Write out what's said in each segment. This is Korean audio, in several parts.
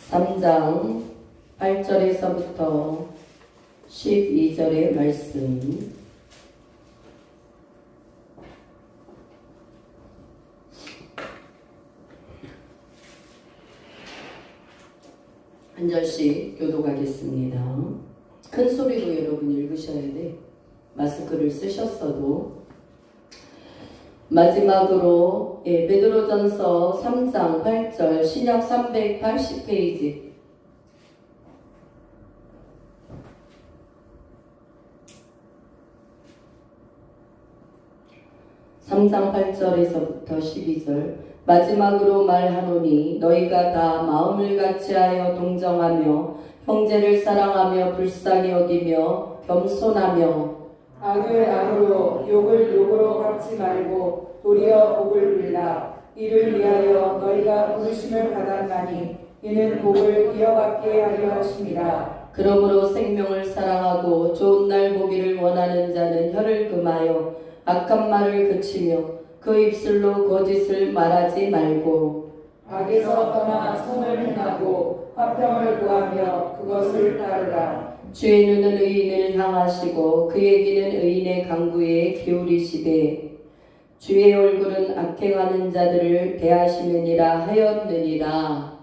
3장 8절에서부터 12절의 말씀. 한 절씩 교독하겠습니다. 큰 소리로 여러분 읽으셔야 돼. 마스크를 쓰셨어도. 마지막으로 베드로전서 3장 8절 신약 380페이지. (3장 8절에서부터 12절) 마지막으로 말하노니 너희가 다 마음을 같이하여 동정하며 형제를 사랑하며 불쌍히 여기며 겸손하며 악을 악으로 욕을 욕으로 갚지 말고 도리어 복을 빌라. 이를 위하여 너희가 부르심을 받았나니 이는 복을 이어받게 하려 하심이라. 그러므로 생명을 사랑하고 좋은 날 보기를 원하는 자는 혀를 금하여 악한 말을 그치며 그 입술로 거짓을 말하지 말고 악에서 떠나 선을 행하고 화평을 구하며 그것을 따르라. 주의 눈은 의인을 향하시고 그의 귀는 의인의 간구에 기울이시되 주의 얼굴은 악행하는 자들을 대하시느니라 하였느니라.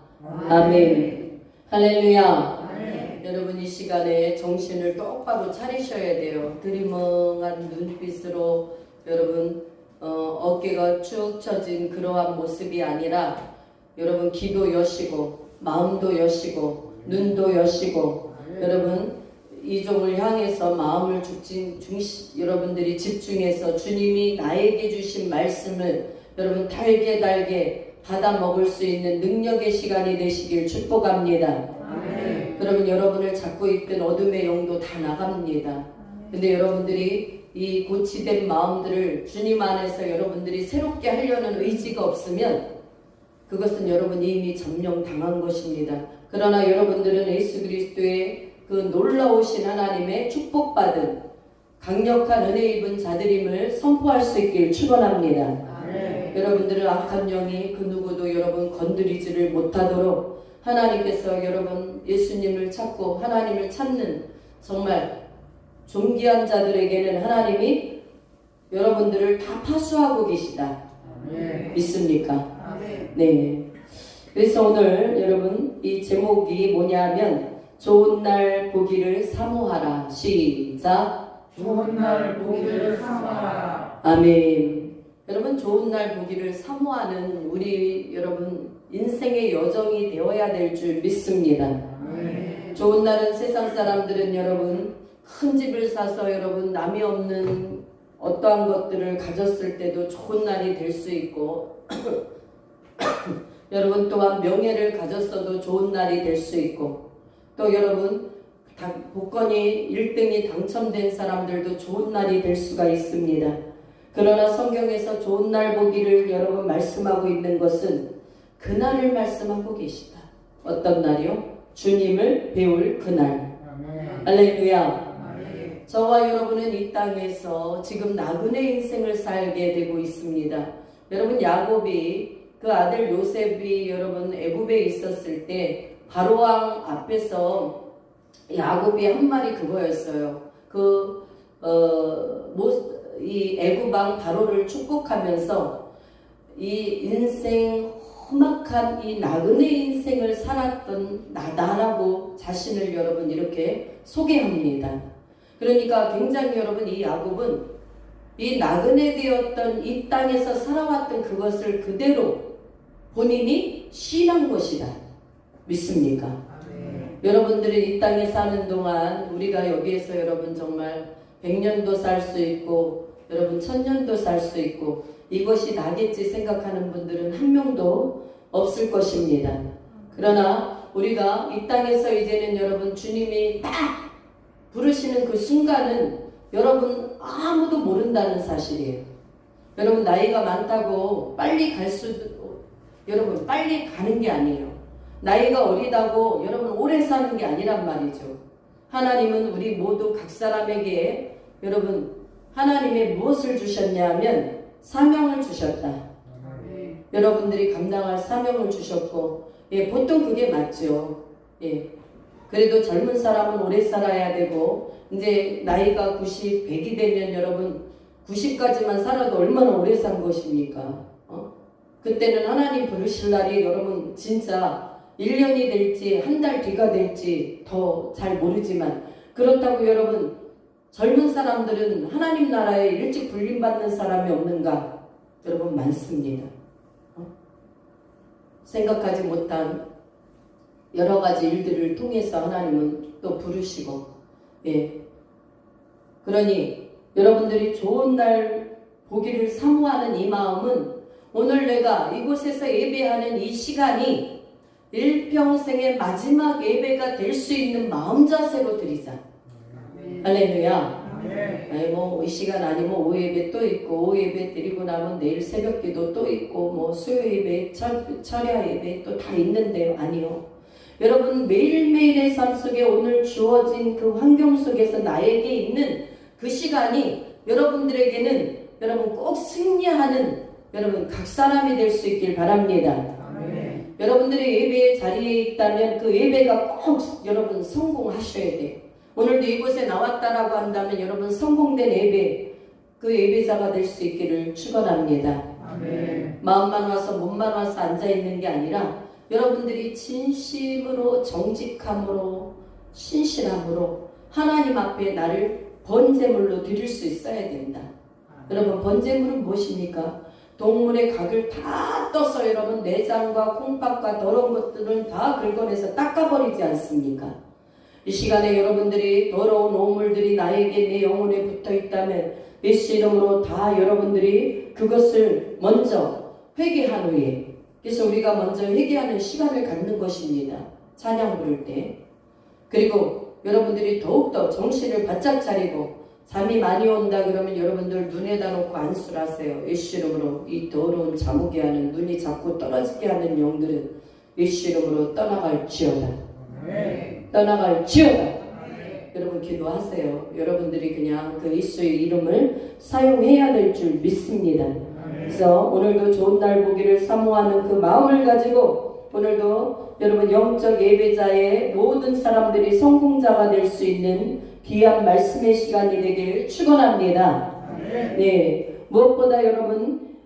아멘. 할렐루야. 아멘. 여러분 이 시간에 정신을 똑바로 차리셔야 돼요. 드리멍한 눈빛으로 여러분 어깨가 축 처진 그러한 모습이 아니라 여러분 귀도 여시고 마음도 여시고 눈도 여시고 여러분 이종을 향해서 마음을 여러분들이 집중해서 주님이 나에게 주신 말씀을 여러분 달게 받아 먹을 수 있는 능력의 시간이 되시길 축복합니다. 아멘. 그러면 여러분을 잡고 있던 어둠의 영도 다 나갑니다. 근데 여러분들이 이 고치된 마음들을 주님 안에서 여러분들이 새롭게 하려는 의지가 없으면 그것은 여러분이 이미 점령당한 것입니다. 그러나 여러분들은 예수 그리스도의 그 놀라우신 하나님의 축복받은 강력한 은혜 입은 자들임을 선포할 수 있길 축원합니다. 여러분들은 악한 영이 그 누구도 여러분 건드리지를 못하도록 하나님께서 여러분 예수님을 찾고 하나님을 찾는 정말 존귀한 자들에게는 하나님이 여러분들을 다 파수하고 계시다. 믿습니까? 네. 그래서 오늘 여러분 이 제목이 뭐냐면 좋은 날 보기를 사모하라. 시작. 좋은 날 보기를 사모하라. 아멘. 여러분 좋은 날 보기를 사모하는 우리 여러분 인생의 여정이 되어야 될 줄 믿습니다. 좋은 날은 세상 사람들은 여러분 큰 집을 사서 여러분 남이 없는 어떠한 것들을 가졌을 때도 좋은 날이 될 수 있고 여러분 또한 명예를 가졌어도 좋은 날이 될 수 있고 또 여러분 복권이 1등이 당첨된 사람들도 좋은 날이 될 수가 있습니다. 그러나 성경에서 좋은 날 보기를 여러분 말씀하고 있는 것은 그날을 말씀하고 계시다. 어떤 날이요? 주님을 배울 그날. 할렐루야. 저와 여러분은 이 땅에서 지금 나그네 인생을 살게 되고 있습니다. 여러분 야곱이 그 아들 요셉이 여러분 애굽에 있었을 때 바로왕 앞에서 야곱이 한 말이 그거였어요. 이 애굽 왕 바로를 축복하면서 이 인생 험악한 이 나그네 인생을 살았던 나다라고 자신을 여러분 이렇게 소개합니다. 그러니까 굉장히 여러분 이 야곱은 이 나그네 되었던 이 땅에서 살아왔던 그것을 그대로 본인이 시인한 것이다. 믿습니까? 여러분들이 이 땅에 사는 동안 우리가 여기에서 여러분 정말 100년도 살 수 있고 여러분 1000년도 살 수 있고 이것이 나겠지 생각하는 분들은 한 명도 없을 것입니다. 그러나 우리가 이 땅에서 이제는 여러분 주님이 딱 부르시는 그 순간은 여러분 아무도 모른다는 사실이에요. 여러분 나이가 많다고 빨리 여러분 빨리 가는 게 아니에요. 나이가 어리다고 여러분 오래 사는 게 아니란 말이죠. 하나님은 우리 모두 각 사람에게 여러분 하나님의 무엇을 주셨냐 하면 사명을 주셨다. 여러분들이 감당할 사명을 주셨고, 예, 보통 그게 맞죠. 예. 그래도 젊은 사람은 오래 살아야 되고, 이제 나이가 90, 100이 되면 여러분 90까지만 살아도 얼마나 오래 산 것입니까? 그때는 하나님 부르실 날이 여러분 진짜 1년이 될지 한 달 뒤가 될지 더 잘 모르지만, 그렇다고 여러분 젊은 사람들은 하나님 나라에 일찍 불림받는 사람이 없는가? 여러분 많습니다. 생각하지 못한 여러 가지 일들을 통해서 하나님은 또 부르시고, 예. 그러니 여러분들이 좋은 날 보기를 사모하는 이 마음은 오늘 내가 이곳에서 예배하는 이 시간이 일평생의 마지막 예배가 될 수 있는 마음 자세로 드리자. 할렐루야. 아니 이 시간 아니면 오후 예배 또 있고, 오후 예배 드리고 나면 내일 새벽 기도 또 있고, 수요 예배, 철야 예배 또 다 있는데요. 아니요. 여러분 매일매일의 삶 속에 오늘 주어진 그 환경 속에서 나에게 있는 그 시간이 여러분들에게는 여러분 꼭 승리하는 여러분 각 사람이 될 수 있길 바랍니다. 여러분들의 예배의 자리에 있다면 그 예배가 꼭 여러분 성공하셔야 돼요. 오늘도 이곳에 나왔다라고 한다면 여러분 성공된 예배, 그 예배자가 될 수 있기를 축원합니다. 마음만 와서 몸만 와서 앉아있는 게 아니라 여러분들이 진심으로 정직함으로 신실함으로 하나님 앞에 나를 번제물로 드릴 수 있어야 된다. 여러분 번제물은 무엇입니까? 동물의 각을 다 떠서 여러분 내장과 콩팥과 더러운 것들은 다 긁어내서 닦아버리지 않습니까? 이 시간에 여러분들이 더러운 오물들이 나에게 내 영혼에 붙어 있다면 예수 이름으로 다 여러분들이 그것을 먼저 회개한 후에, 그래서 우리가 먼저 회개하는 시간을 갖는 것입니다. 찬양 부를 때. 그리고 여러분들이 더욱더 정신을 바짝 차리고 잠이 많이 온다 그러면 여러분들 눈에다 놓고 안수를 하세요. 예수 이름으로 이 더러운 잠오게 하는, 눈이 자꾸 떨어지게 하는 영들은 예수 이름으로 떠나갈지어다. 떠나갈지어다. 여러분 기도하세요. 여러분들이 그냥 그 예수의 이름을 사용해야 될 줄 믿습니다. 그래서 오늘도 좋은 날 보기를 사모하는 그 마음을 가지고 오늘도 여러분 영적 예배자의 모든 사람들이 성공자가 될 수 있는 귀한 말씀의 시간이 되길 축원합니다. 네, 무엇보다 여러분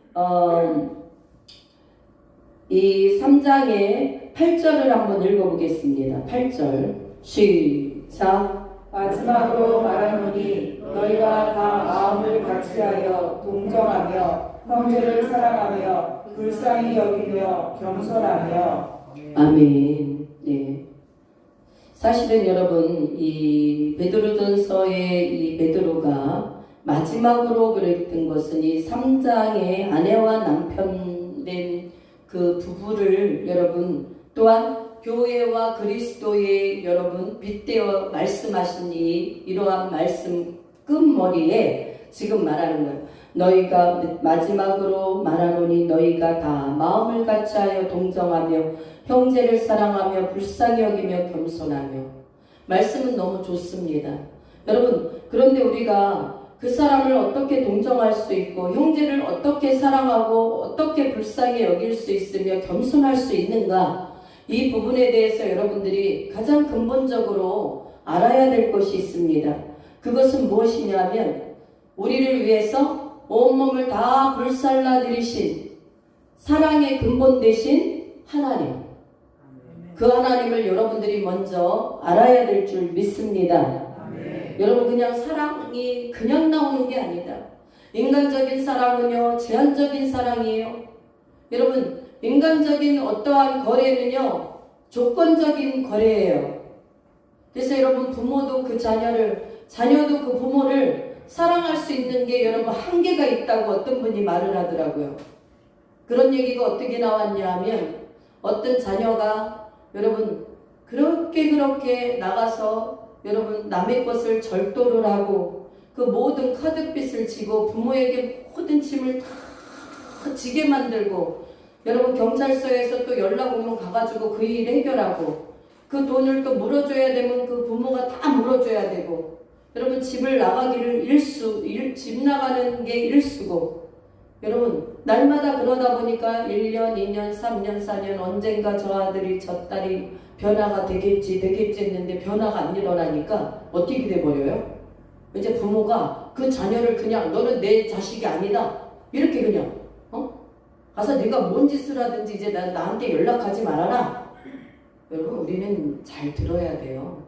이 3장의 8절을 한번 읽어보겠습니다. 8절 시작. 마지막으로 말하노니 너희가 다 마음을 같이하여 동정하며 형제를 사랑하며 불쌍히 여기며 겸손하며. 아멘. 네. 사실은 여러분 이 베드로전서의 이 베드로가 마지막으로 그랬던 것은 이 3장의 아내와 남편 된 그 부부를 여러분, 또한 교회와 그리스도의 여러분 빗대어 말씀하신 이러한 말씀 끝머리에 지금 말하는 거예요. 너희가 마지막으로 말하노니 너희가 다 마음을 같이하여 동정하며 형제를 사랑하며 불쌍히 여기며 겸손하며. 말씀은 너무 좋습니다. 여러분, 그런데 우리가 그 사람을 어떻게 동정할 수 있고 형제를 어떻게 사랑하고 어떻게 불쌍히 여길 수 있으며 겸손할 수 있는가, 이 부분에 대해서 여러분들이 가장 근본적으로 알아야 될 것이 있습니다. 그것은 무엇이냐면 우리를 위해서 온몸을 다 불살라 들이신 사랑의 근본 되신 하나님, 그 하나님을 여러분들이 먼저 알아야 될 줄 믿습니다. 여러분 그냥 사랑이 그냥 나오는 게 아니다. 인간적인 사랑은요 제한적인 사랑이에요. 여러분 인간적인 어떠한 거래는요 조건적인 거래예요. 그래서 여러분 부모도 그 자녀도 그 부모를 사랑할 수 있는 게 여러분 한계가 있다고 어떤 분이 말을 하더라고요. 그런 얘기가 어떻게 나왔냐 하면 어떤 자녀가 여러분 그렇게 나가서 여러분 남의 것을 절도를 하고 그 모든 카드빚을 지고 부모에게 모든 짐을 다 지게 만들고, 여러분 경찰서에서 또 연락 오면 가가지고 그 일 해결하고 그 돈을 또 물어줘야 되면 그 부모가 다 물어줘야 되고, 여러분 집을 나가기를 집 나가는 게 일수고, 여러분 날마다 그러다 보니까 1년, 2년, 3년, 4년 언젠가 저 아들이 저 딸이 변화가 되겠지 했는데 변화가 안 일어나니까 어떻게 돼버려요? 이제 부모가 그 자녀를 그냥 너는 내 자식이 아니다 이렇게 그냥 가서 네가 뭔 짓을 하든지 이제 나한테 연락하지 말아라. 여러분 우리는 잘 들어야 돼요.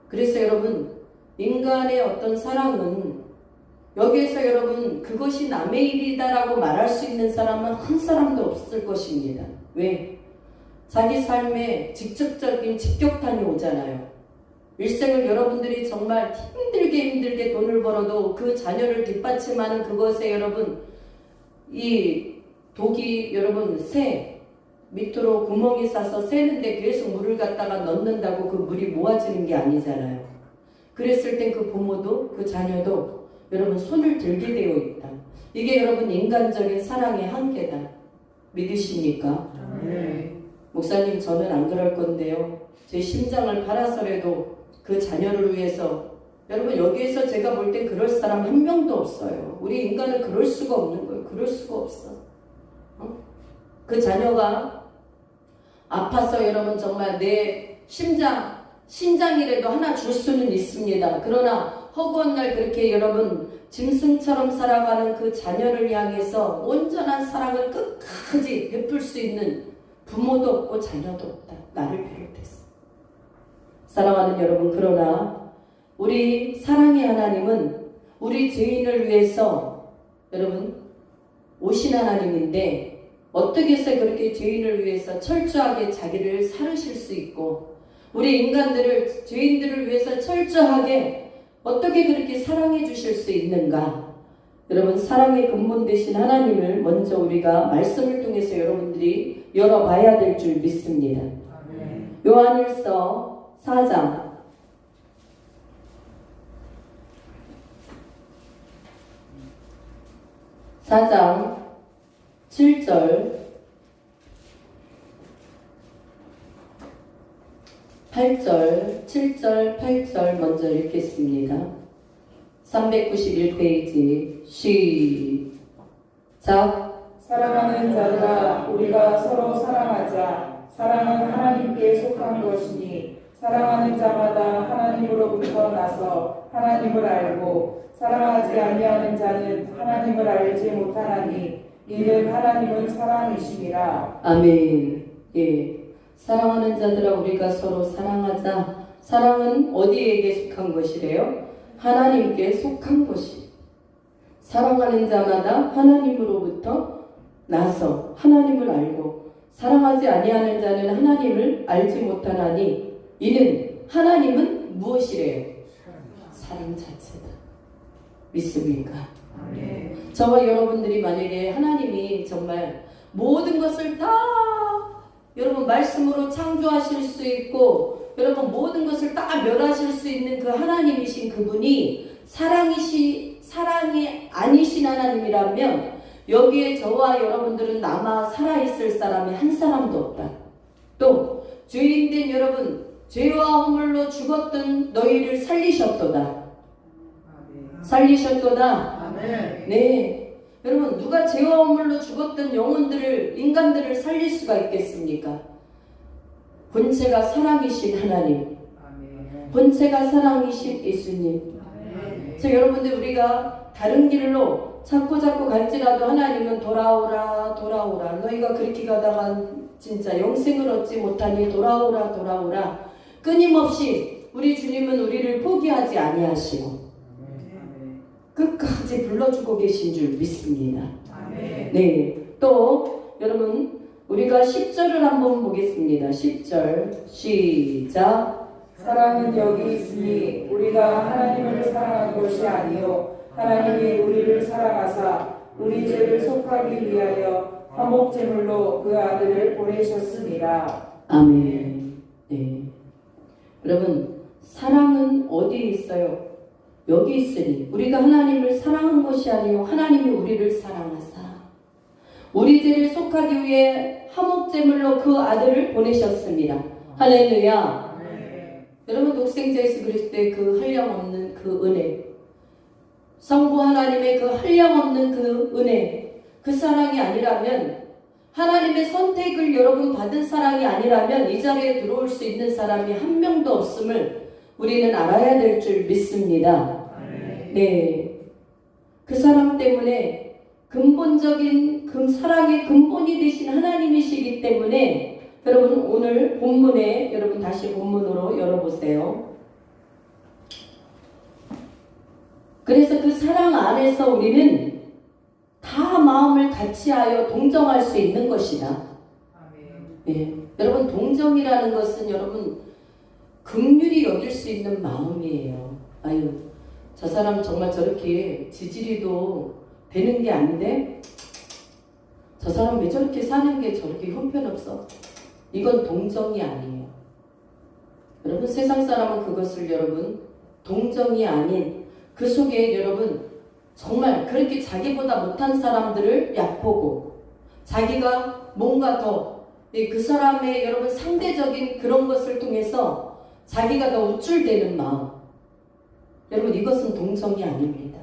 그래서 여러분 인간의 어떤 사랑은 여기에서 여러분 그것이 남의 일이다라고 말할 수 있는 사람은 한 사람도 없을 것입니다. 왜? 자기 삶에 직접적인 직격탄이 오잖아요. 일생을 여러분들이 정말 힘들게 돈을 벌어도 그 자녀를 뒷받침하는 그것에 여러분 이 독이 여러분 새 밑으로 구멍이 싸서 새는데 계속 물을 갖다가 넣는다고 그 물이 모아지는 게 아니잖아요. 그랬을 땐 그 부모도 그 자녀도 여러분 손을 들게 되어 있다. 이게 여러분 인간적인 사랑의 한계다. 믿으십니까? 목사님 저는 안 그럴 건데요. 제 심장을 팔아서라도 그 자녀를 위해서 여러분 여기에서 제가 볼 땐 그럴 사람 한 명도 없어요. 우리 인간은 그럴 수가 없는 거예요. 그럴 수가 없어. 그 자녀가 아파서 여러분 정말 내 신장이라도 하나 줄 수는 있습니다. 그러나 허구한 날 그렇게 여러분 짐승처럼 살아가는 그 자녀를 향해서 온전한 사랑을 끝까지 베풀 수 있는 부모도 없고 자녀도 없다. 나를 비롯해서. 사랑하는 여러분, 그러나 우리 사랑의 하나님은 우리 죄인을 위해서 여러분 오신 하나님인데 어떻게 해서 그렇게 죄인을 위해서 철저하게 자기를 사르실 수 있고 우리 인간들을 죄인들을 위해서 철저하게 어떻게 그렇게 사랑해 주실 수 있는가? 여러분 사랑의 근본 되신 하나님을 먼저 우리가 말씀을 통해서 여러분들이 열어봐야 될 줄 믿습니다. 요한일서 4장 7절 8절 7절 8절 먼저 읽겠습니다. 391페이지 시작. 사랑하는 자들아 우리가 서로 사랑하자. 사랑은 하나님께 속한 것이니 사랑하는 자마다 하나님으로부터 나서 하나님을 알고 사랑하지 아니하는 자는 하나님을 알지 못하나니 이는 하나님은 사랑이심이라. 아멘. 예. 사랑하는 자들아 우리가 서로 사랑하자. 사랑은 어디에게 속한 것이래요? 하나님께 속한 것이. 사랑하는 자마다 하나님으로부터 나서 하나님을 알고 사랑하지 아니하는 자는 하나님을 알지 못하나니 이는 하나님은 무엇이래요? 사랑 자체다. 믿습니까? 네. 저와 여러분들이 만약에 하나님이 정말 모든 것을 다 여러분 말씀으로 창조하실 수 있고 여러분 모든 것을 다 멸하실 수 있는 그 하나님이신 그분이 사랑이 아니신 하나님이라면 여기에 저와 여러분들은 남아 살아있을 사람이 한 사람도 없다. 또 죄인된 여러분 죄와 허물로 죽었던 너희를 살리셨도다. 살리셨도다. 아멘. 네. 여러분 누가 죄와 허물로 죽었던 영혼들을 인간들을 살릴 수가 있겠습니까? 본체가 사랑이신 하나님, 본체가 사랑이신 예수님. 그래서 여러분들 우리가 다른 길로 자꾸 갈지라도 하나님은 돌아오라 너희가 그렇게 가다가 진짜 영생을 얻지 못하니 돌아오라 끊임없이 우리 주님은 우리를 포기하지 아니하시고 끝까지 불러주고 계신 줄 믿습니다. 네. 또 여러분 우리가 10절을 한번 보겠습니다. 10절 시작. 사랑은 여기 있으니 우리가 하나님을 사랑한 것이 아니요 하나님이 우리를 사랑하사 우리 죄를 속하기 위하여 화목제물로 그 아들을 보내셨습니다. 아멘. 네. 여러분 사랑은 어디에 있어요? 여기 있으니 우리가 하나님을 사랑한 것이 아니요 하나님이 우리를 사랑하사 우리 죄를 속하기 위해 화목제물로 그 아들을 보내셨습니다. 할렐루야. 여러분 독생자 예수 그리스도의 그 한량없는 그 은혜 성부 하나님의 그 한량없는 그 은혜, 그 사랑이 아니라면, 하나님의 선택을 여러분 받은 사랑이 아니라면 이 자리에 들어올 수 있는 사람이 한 명도 없음을 우리는 알아야 될 줄 믿습니다. 네, 그 사랑 때문에 근본적인 사랑의 근본이 되신 하나님이시기 때문에 여러분 오늘 본문에 여러분 다시 본문으로 열어보세요. 그래서 그 사랑 안에서 우리는 다 마음을 같이하여 동정할 수 있는 것이다. 네. 여러분 동정이라는 것은 여러분 긍휼히 여길 수 있는 마음이에요. 아유, 저 사람 정말 저렇게 지지리도 되는 게 안 돼? 저 사람 왜 저렇게 사는 게 저렇게 형편없어? 이건 동정이 아니에요. 여러분 세상 사람은 그것을 여러분 동정이 아닌 그 속에 여러분 정말 그렇게 자기보다 못한 사람들을 얕보고 자기가 뭔가 더 그 사람의 여러분 상대적인 그런 것을 통해서 자기가 더 우쭐대는 마음, 여러분 이것은 동정이 아닙니다.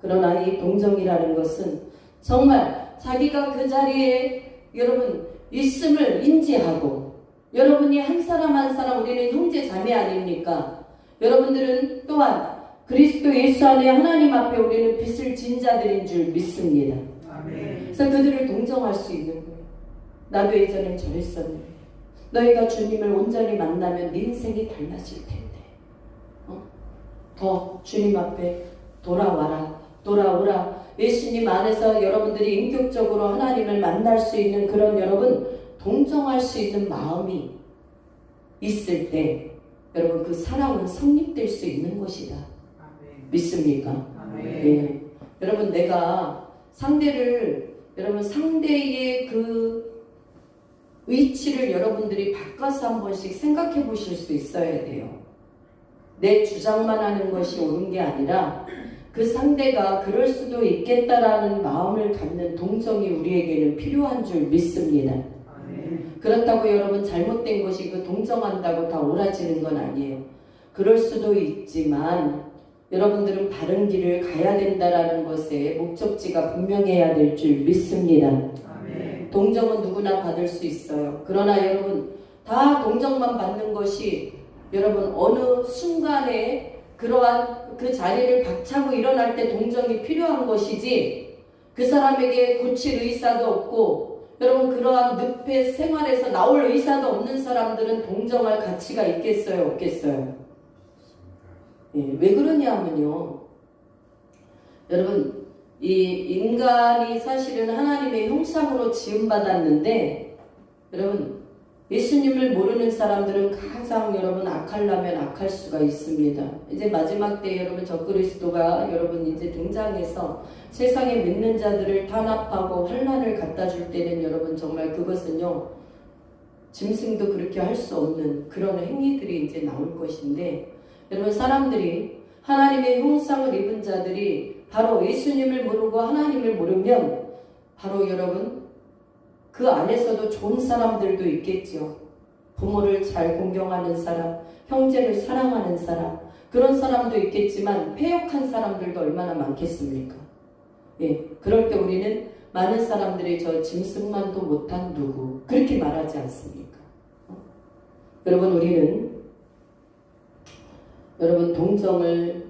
그러나 이 동정이라는 것은 정말 자기가 그 자리에 여러분 있음을 인지하고, 여러분이 한 사람 한 사람 우리는 형제 자매 아닙니까? 여러분들은 또한 그리스도 예수 안에 하나님 앞에 우리는 빚을 진 자들인 줄 믿습니다. 아멘. 그래서 그들을 동정할 수 있는 거예요. 나도 예전엔 저랬었는데 너희가 주님을 온전히 만나면 네 인생이 달라질 텐데 더 주님 앞에 돌아오라. 예수님 안에서 여러분들이 인격적으로 하나님을 만날 수 있는 그런 여러분 동정할 수 있는 마음이 있을 때 여러분 그 사랑은 성립될 수 있는 것이다. 믿습니까? 네. 여러분 내가 상대의 그 위치를 여러분들이 바꿔서 한 번씩 생각해 보실 수 있어야 돼요. 내 주장만 하는 것이 옳은 게 아니라 그 상대가 그럴 수도 있겠다라는 마음을 갖는 동정이 우리에게는 필요한 줄 믿습니다. 그렇다고 여러분 잘못된 것이 그 동정한다고 다 옳아지는 건 아니에요. 그럴 수도 있지만 여러분들은 바른 길을 가야 된다라는 것에 목적지가 분명해야 될 줄 믿습니다. 아멘. 동정은 누구나 받을 수 있어요. 그러나 여러분 다 동정만 받는 것이 여러분 어느 순간에 그러한 그 자리를 박차고 일어날 때 동정이 필요한 것이지, 그 사람에게 고칠 의사도 없고 여러분 그러한 늪의 생활에서 나올 의사도 없는 사람들은 동정할 가치가 있겠어요, 없겠어요? 예, 왜 그러냐면요, 여러분 이 인간이 사실은 하나님의 형상으로 지음받았는데 여러분 예수님을 모르는 사람들은 가장 여러분 악하려면 악할 수가 있습니다. 이제 마지막 때 여러분 적그리스도가 여러분 이제 등장해서 세상에 믿는 자들을 탄압하고 환난을 갖다 줄 때는 여러분 정말 그것은요 짐승도 그렇게 할 수 없는 그런 행위들이 이제 나올 것인데, 여러분 사람들이 하나님의 형상을 입은 자들이 바로 예수님을 모르고 하나님을 모르면 바로 여러분 그 안에서도 좋은 사람들도 있겠죠. 부모를 잘 공경하는 사람, 형제를 사랑하는 사람, 그런 사람도 있겠지만 패역한 사람들도 얼마나 많겠습니까? 예, 그럴 때 우리는 많은 사람들이 저 짐승만도 못한 누구 그렇게 말하지 않습니까? 여러분 우리는 여러분 동정을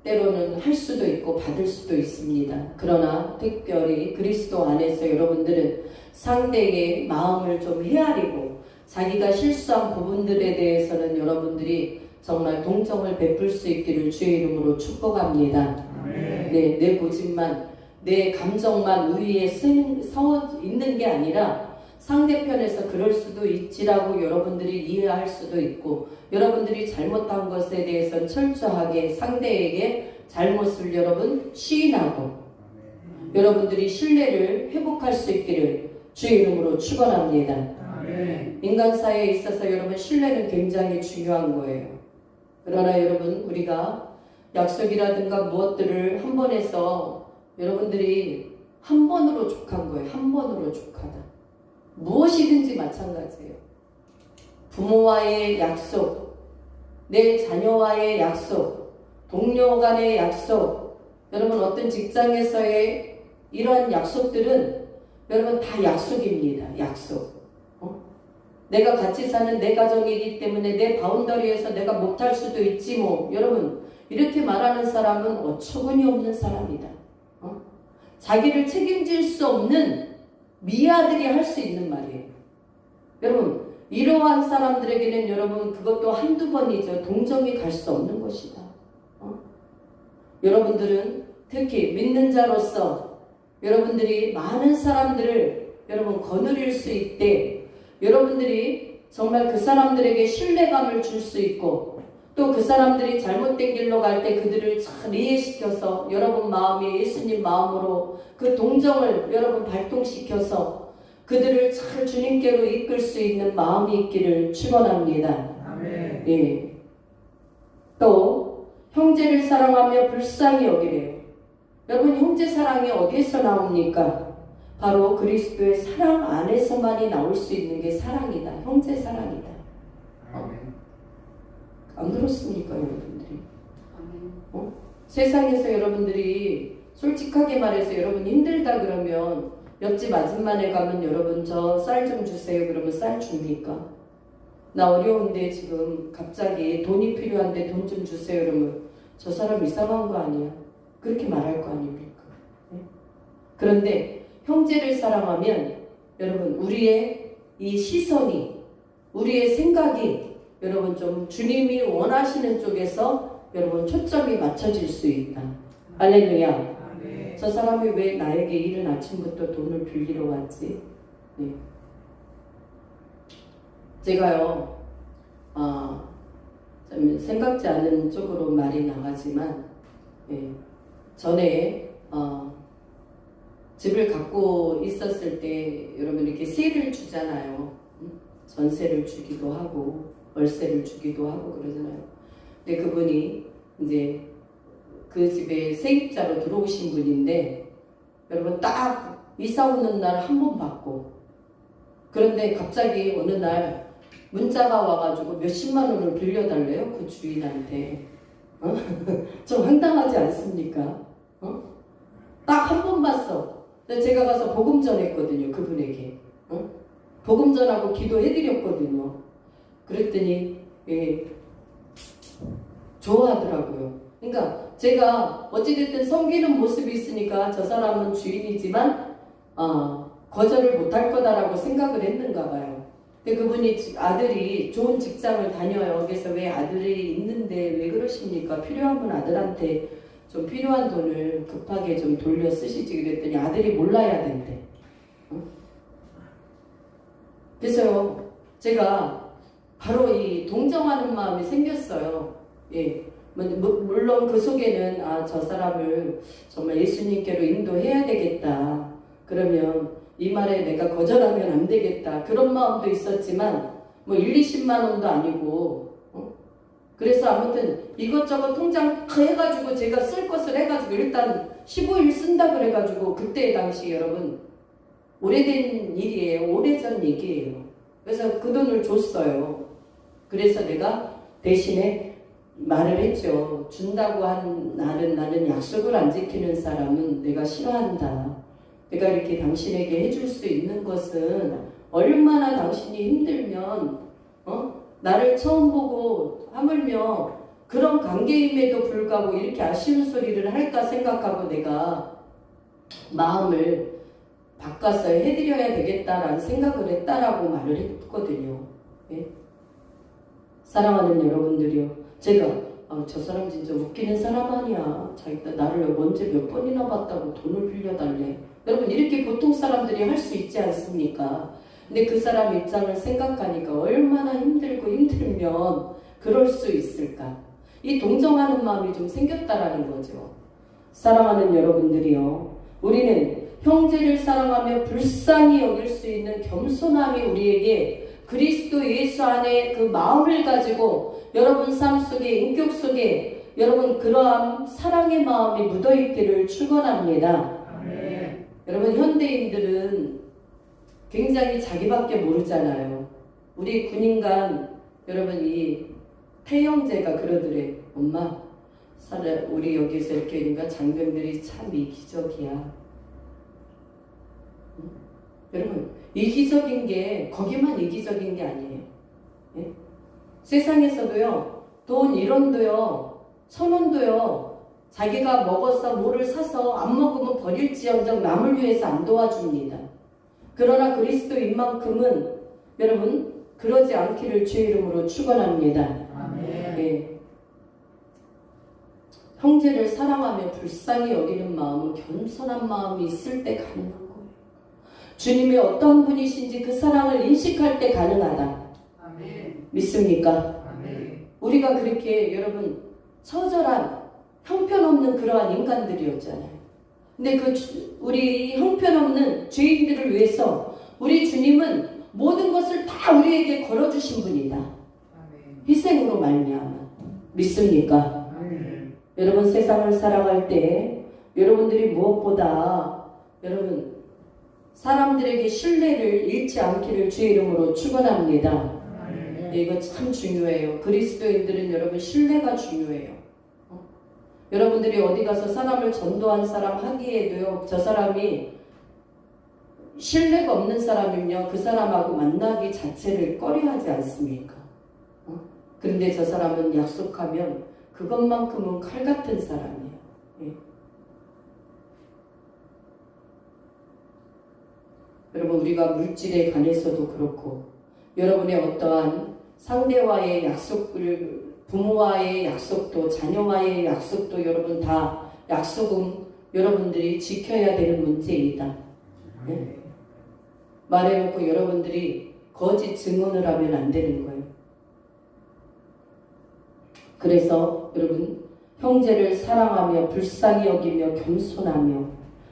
때로는 할 수도 있고 받을 수도 있습니다. 그러나 특별히 그리스도 안에서 여러분들은 상대의 마음을 좀 헤아리고 자기가 실수한 부분들에 대해서는 여러분들이 정말 동정을 베풀 수 있기를 주의 이름으로 축복합니다. 네, 내 고집만, 내 감정만 우위에 서 있는 게 아니라 상대편에서 그럴 수도 있지라고 여러분들이 이해할 수도 있고, 여러분들이 잘못한 것에 대해서 철저하게 상대에게 잘못을 여러분 시인하고 여러분들이 신뢰를 회복할 수 있기를 주의 이름으로 축원합니다. 인간사회에 있어서 여러분 신뢰는 굉장히 중요한 거예요. 그러나 여러분 우리가 약속이라든가 무엇들을 한 번 해서 여러분들이 한 번으로 족한 거예요. 한 번으로 족하다. 무엇이든지 마찬가지예요. 부모와의 약속, 내 자녀와의 약속, 동료 간의 약속, 여러분 어떤 직장에서의 이러한 약속들은 여러분 다 약속입니다. 약속. 내가 같이 사는 내 가정이기 때문에 내 바운더리에서 내가 못할 수도 있지 뭐. 여러분 이렇게 말하는 사람은 어처구니 없는 사람이다. 자기를 책임질 수 없는 미아들이 할 수 있는 말이에요. 여러분 이러한 사람들에게는 여러분 그것도 한두 번이죠. 동정이 갈 수 없는 것이다. 여러분들은 특히 믿는 자로서 여러분들이 많은 사람들을 여러분 거느릴 수 있되 여러분들이 정말 그 사람들에게 신뢰감을 줄 수 있고 또 그 사람들이 잘못된 길로 갈 때 그들을 잘 이해시켜서 여러분 마음이 예수님 마음으로 그 동정을 여러분 발동시켜서 그들을 잘 주님께로 이끌 수 있는 마음이 있기를 축원합니다. 아멘. 예. 또 형제를 사랑하며 불쌍히 여기래요. 여러분 형제 사랑이 어디에서 나옵니까? 바로 그리스도의 사랑 안에서만이 나올 수 있는 게 사랑이다. 형제 사랑이다. 안 그렇습니까 여러분들이? 세상에서 여러분들이 솔직하게 말해서 여러분 힘들다 그러면 옆집 아줌마네 가면 여러분 저 쌀 좀 주세요 그러면 쌀 줍니까? 나 어려운데 지금 갑자기 돈이 필요한데 돈 좀 주세요 그러면 저 사람 이상한 거 아니야? 그렇게 말할 거 아닙니까? 네? 그런데 형제를 사랑하면 여러분 우리의 이 시선이 우리의 생각이 여러분 좀 주님이 원하시는 쪽에서 여러분 초점이 맞춰질 수 있다. 할렐루야. 저 사람이 왜 나에게 이른 아침부터 돈을 빌리러 왔지? 네. 제가요, 좀 생각지 않은 쪽으로 말이 나가지만, 예, 전에, 집을 갖고 있었을 때, 여러분 이렇게 세를 주잖아요. 전세를 주기도 하고, 월세를 주기도 하고 그러잖아요. 근데 그분이 이제 그 집에 세입자로 들어오신 분인데 여러분 딱 이사 오는 날 한 번 받고 그런데 갑자기 어느 날 문자가 와가지고 몇십만 원을 빌려달래요 그 주인한테. 좀 황당하지 않습니까? 딱 한 번 봤어. 제가 가서 복음 전했거든요 그분에게. 복음 전하고 기도해드렸거든요. 그랬더니 예, 좋아하더라고요. 그러니까 제가 어찌됐든 섬기는 모습이 있으니까 저 사람은 주인이지만 거절을 못할 거다라고 생각을 했는가 봐요. 근데 그분이 아들이 좋은 직장을 다녀요. 그래서 왜 아들이 있는데 왜 그러십니까? 필요하면 아들한테 좀 필요한 돈을 급하게 좀 돌려 쓰시지 그랬더니 아들이 몰라야 된대. 그래서요 제가 바로 이 동정하는 마음이 생겼어요. 예. 물론 그 속에는 저 사람을 정말 예수님께로 인도해야 되겠다. 그러면 이 말에 내가 거절하면 안 되겠다. 그런 마음도 있었지만 뭐 1, 20만 원도 아니고 그래서 아무튼 이것저것 통장 다 해가지고 제가 쓸 것을 해가지고 일단 15일 쓴다 그래가지고 그때 당시 여러분 오래된 일이에요. 오래전 얘기예요. 그래서 그 돈을 줬어요. 그래서 내가 대신에 말을 했죠. 준다고 한 날은 나는 약속을 안 지키는 사람은 내가 싫어한다. 내가 이렇게 당신에게 해줄 수 있는 것은 얼마나 당신이 힘들면 나를 처음 보고 하물며 그런 관계임에도 불구하고 이렇게 아쉬운 소리를 할까 생각하고 내가 마음을 바꿔서 해드려야 되겠다라는 생각을 했다라고 말을 했거든요. 예? 사랑하는 여러분들이요. 제가 저 사람 진짜 웃기는 사람 아니야. 자기가 나를 언제 몇 번이나 봤다고 돈을 빌려달래. 여러분 이렇게 보통 사람들이 할 수 있지 않습니까? 근데 그 사람 입장을 생각하니까 얼마나 힘들고 힘들면 그럴 수 있을까? 이 동정하는 마음이 좀 생겼다라는 거죠. 사랑하는 여러분들이요. 우리는 형제를 사랑하며 불쌍히 여길 수 있는 겸손함이 우리에게 그리스도 예수 안에 그 마음을 가지고 여러분 삶 속에 인격 속에 여러분 그러한 사랑의 마음이 묻어있기를 축원합니다. 아멘. 여러분 현대인들은 굉장히 자기밖에 모르잖아요. 우리 군인간 여러분 이 태영제가 그러더래. 엄마 우리 여기서 이렇게 있는가 장병들이 참 이기적이야. 여러분, 이기적인 게 거기만 이기적인 게 아니에요. 예? 세상에서도요, 돈 1원도요, 1000원도요, 자기가 먹어서 뭐를 사서 안 먹으면 버릴지언정 남을 위해서 안 도와줍니다. 그러나 그리스도인만큼은 여러분 그러지 않기를 주의 이름으로 축원합니다. 예. 형제를 사랑하며 불쌍히 여기는 마음은 겸손한 마음이 있을 때 가능한 거예요. 주님이 어떤 분이신지 그 사랑을 인식할 때 가능하다. 아멘. 믿습니까? 아멘. 우리가 그렇게 여러분 처절한 형편없는 그러한 인간들이었잖아요. 근데 우리 형편없는 죄인들을 위해서 우리 주님은 모든 것을 다 우리에게 걸어주신 분이다. 아멘. 희생으로 말미암아. 믿습니까? 아멘. 여러분 세상을 살아갈 때 여러분들이 무엇보다 여러분 사람들에게 신뢰를 잃지 않기를 주의 이름으로 축원합니다. 이거 참 중요해요. 그리스도인들은 여러분 신뢰가 중요해요. 여러분들이 어디 가서 사람을 전도한 사람 하기에도요, 저 사람이 신뢰가 없는 사람이면 그 사람하고 만나기 자체를 꺼려하지 않습니까? 그런데 저 사람은 약속하면 그것만큼은 칼 같은 사람이에요. 예. 여러분 우리가 물질에 관해서도 그렇고 여러분의 어떠한 상대와의 약속을 부모와의 약속도 자녀와의 약속도 여러분 다 약속은 여러분들이 지켜야 되는 문제이다. 네? 말해놓고 여러분들이 거짓 증언을 하면 안 되는 거예요. 그래서 여러분 형제를 사랑하며 불쌍히 여기며 겸손하며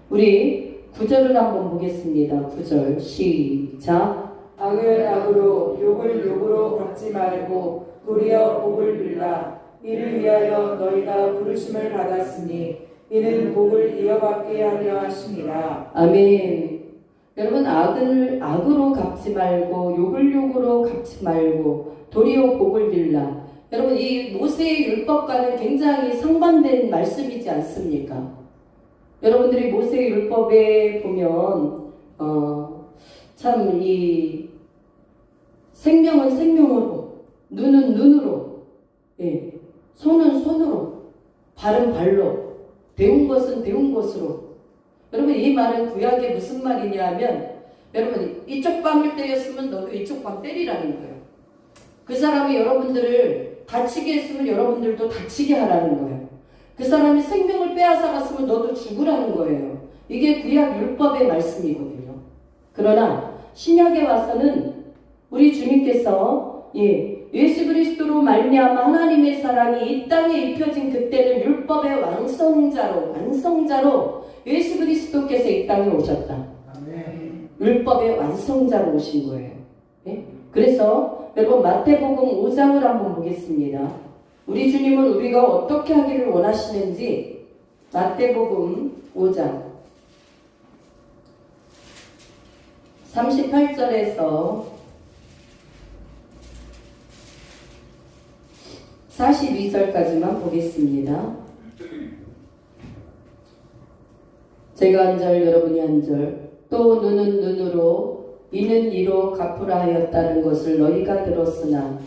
우리 9절을 한번 보겠습니다. 9절 시작. 악을 악으로 욕을 욕으로 갚지 말고 도리어 복을 빌라. 이를 위하여 너희가 부르심을 받았으니 이는 복을 이어받게 하려 하심이라. 아멘. 여러분 악을 악으로 갚지 말고 욕을 욕으로 갚지 말고 도리어 복을 빌라. 여러분 이 모세의 율법과는 굉장히 상반된 말씀이지 않습니까? 여러분들이 모세의 율법에 보면 참 이 생명은 생명으로, 눈은 눈으로, 예, 손은 손으로, 발은 발로, 배운 것은 배운 것으로. 여러분 이 말은 구약에 무슨 말이냐 하면 여러분 이쪽 밤을 때렸으면 너도 이쪽 밤 때리라는 거예요. 그 사람이 여러분들을 다치게 했으면 여러분들도 다치게 하라는 거예요. 그 사람이 생명을 빼앗아갔으면 너도 죽으라는 거예요. 이게 구약 율법의 말씀이거든요. 그러나 신약에 와서는 우리 주님께서 예수 그리스도로 말미암아 하나님의 사랑이 이 땅에 입혀진 그때는 율법의 완성자로 예수 그리스도께서 이 땅에 오셨다. 아멘. 율법의 완성자로 오신 거예요. 예? 그래서 여러분 마태복음 5장을 한번 보겠습니다. 우리 주님은 우리가 어떻게 하기를 원하시는지 마태복음 5장 38절에서 42절까지만 보겠습니다. 제가 한 절 여러분이 한 절. 또 눈은 눈으로 이는 이로 갚으라 하였다는 것을 너희가 들었으나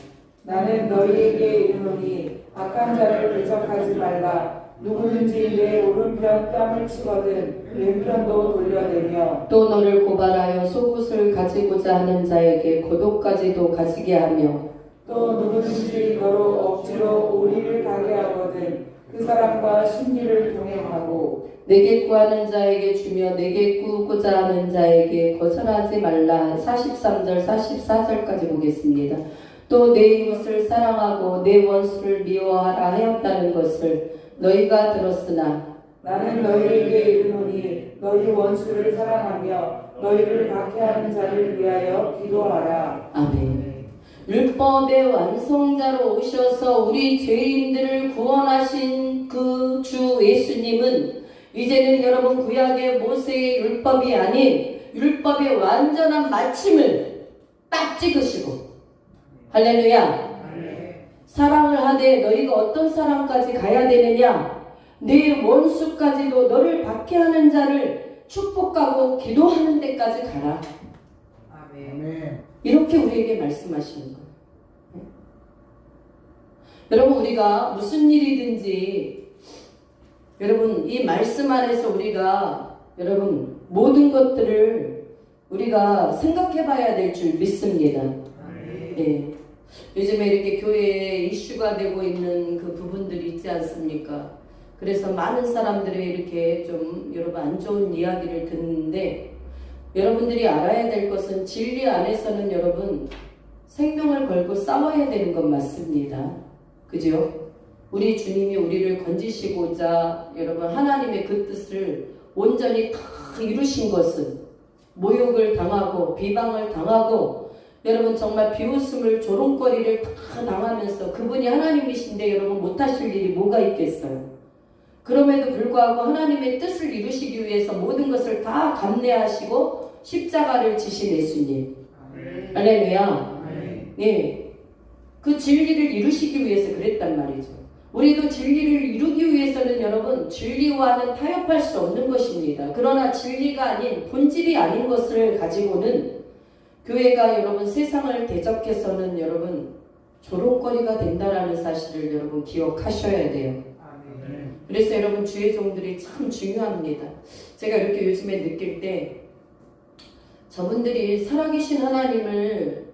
나는 너희에게 이르노니 악한 자를 배척하지 말라. 누구든지 내 오른편 뺨을 치거든 왼편도 돌려내며 또 너를 고발하여 속옷을 가지고자 하는 자에게 고독까지도 가지게 하며 또 누구든지 너로 억지로 오리를 가게 하거든 그 사람과 심리를 동행하고 내게 구하는 자에게 주며 내게 꾸고자 하는 자에게 거절하지 말라. 43절 44절까지 보겠습니다. 또 내 이웃을 사랑하고 내 원수를 미워하라 하였다는 것을 너희가 들었으나 나는 너희에게 이르노니 너희 원수를 사랑하며 너희를 박해하는 자를 위하여 기도하라. 아멘. 율법의 완성자로 오셔서 우리 죄인들을 구원하신 그 주 예수님은 이제는 여러분 구약의 모세의 율법이 아닌 율법의 완전한 마침을 딱 찍으시고 할렐루야. 사랑을 하되 너희가 어떤 사랑까지 가야 되느냐? 내 원수까지도 너를 박해하는 자를 축복하고 기도하는 데까지 가라. 아멘. 이렇게 우리에게 말씀하시는 거예요. 여러분, 우리가 무슨 일이든지 여러분 이 말씀 안에서 우리가 여러분 모든 것들을 우리가 생각해 봐야 될 줄 믿습니다. 네. 요즘에 이렇게 교회에 이슈가 되고 있는 그 부분들이 있지 않습니까? 그래서 많은 사람들이 이렇게 좀 여러분 안 좋은 이야기를 듣는데, 여러분들이 알아야 될 것은 진리 안에서는 여러분 생명을 걸고 싸워야 되는 건 맞습니다. 그죠? 우리 주님이 우리를 건지시고자 여러분 하나님의 그 뜻을 온전히 다 이루신 것은 모욕을 당하고 비방을 당하고 여러분 정말 비웃음을 조롱거리를 다 당하면서 그분이 하나님이신데 여러분 못하실 일이 뭐가 있겠어요? 그럼에도 불구하고 하나님의 뜻을 이루시기 위해서 모든 것을 다 감내하시고 십자가를 지신 예수님. 할렐루야. 예, 그 진리를 이루시기 위해서 그랬단 말이죠. 우리도 진리를 이루기 위해서는 여러분 진리와는 타협할 수 없는 것입니다. 그러나 진리가 아닌 본질이 아닌 것을 가지고는 교회가 여러분 세상을 대적해서는 여러분 조롱거리가 된다라는 사실을 여러분 기억하셔야 돼요. 그래서 여러분 주의 종들이 참 중요합니다. 제가 이렇게 요즘에 느낄 때 저분들이 살아계신 하나님을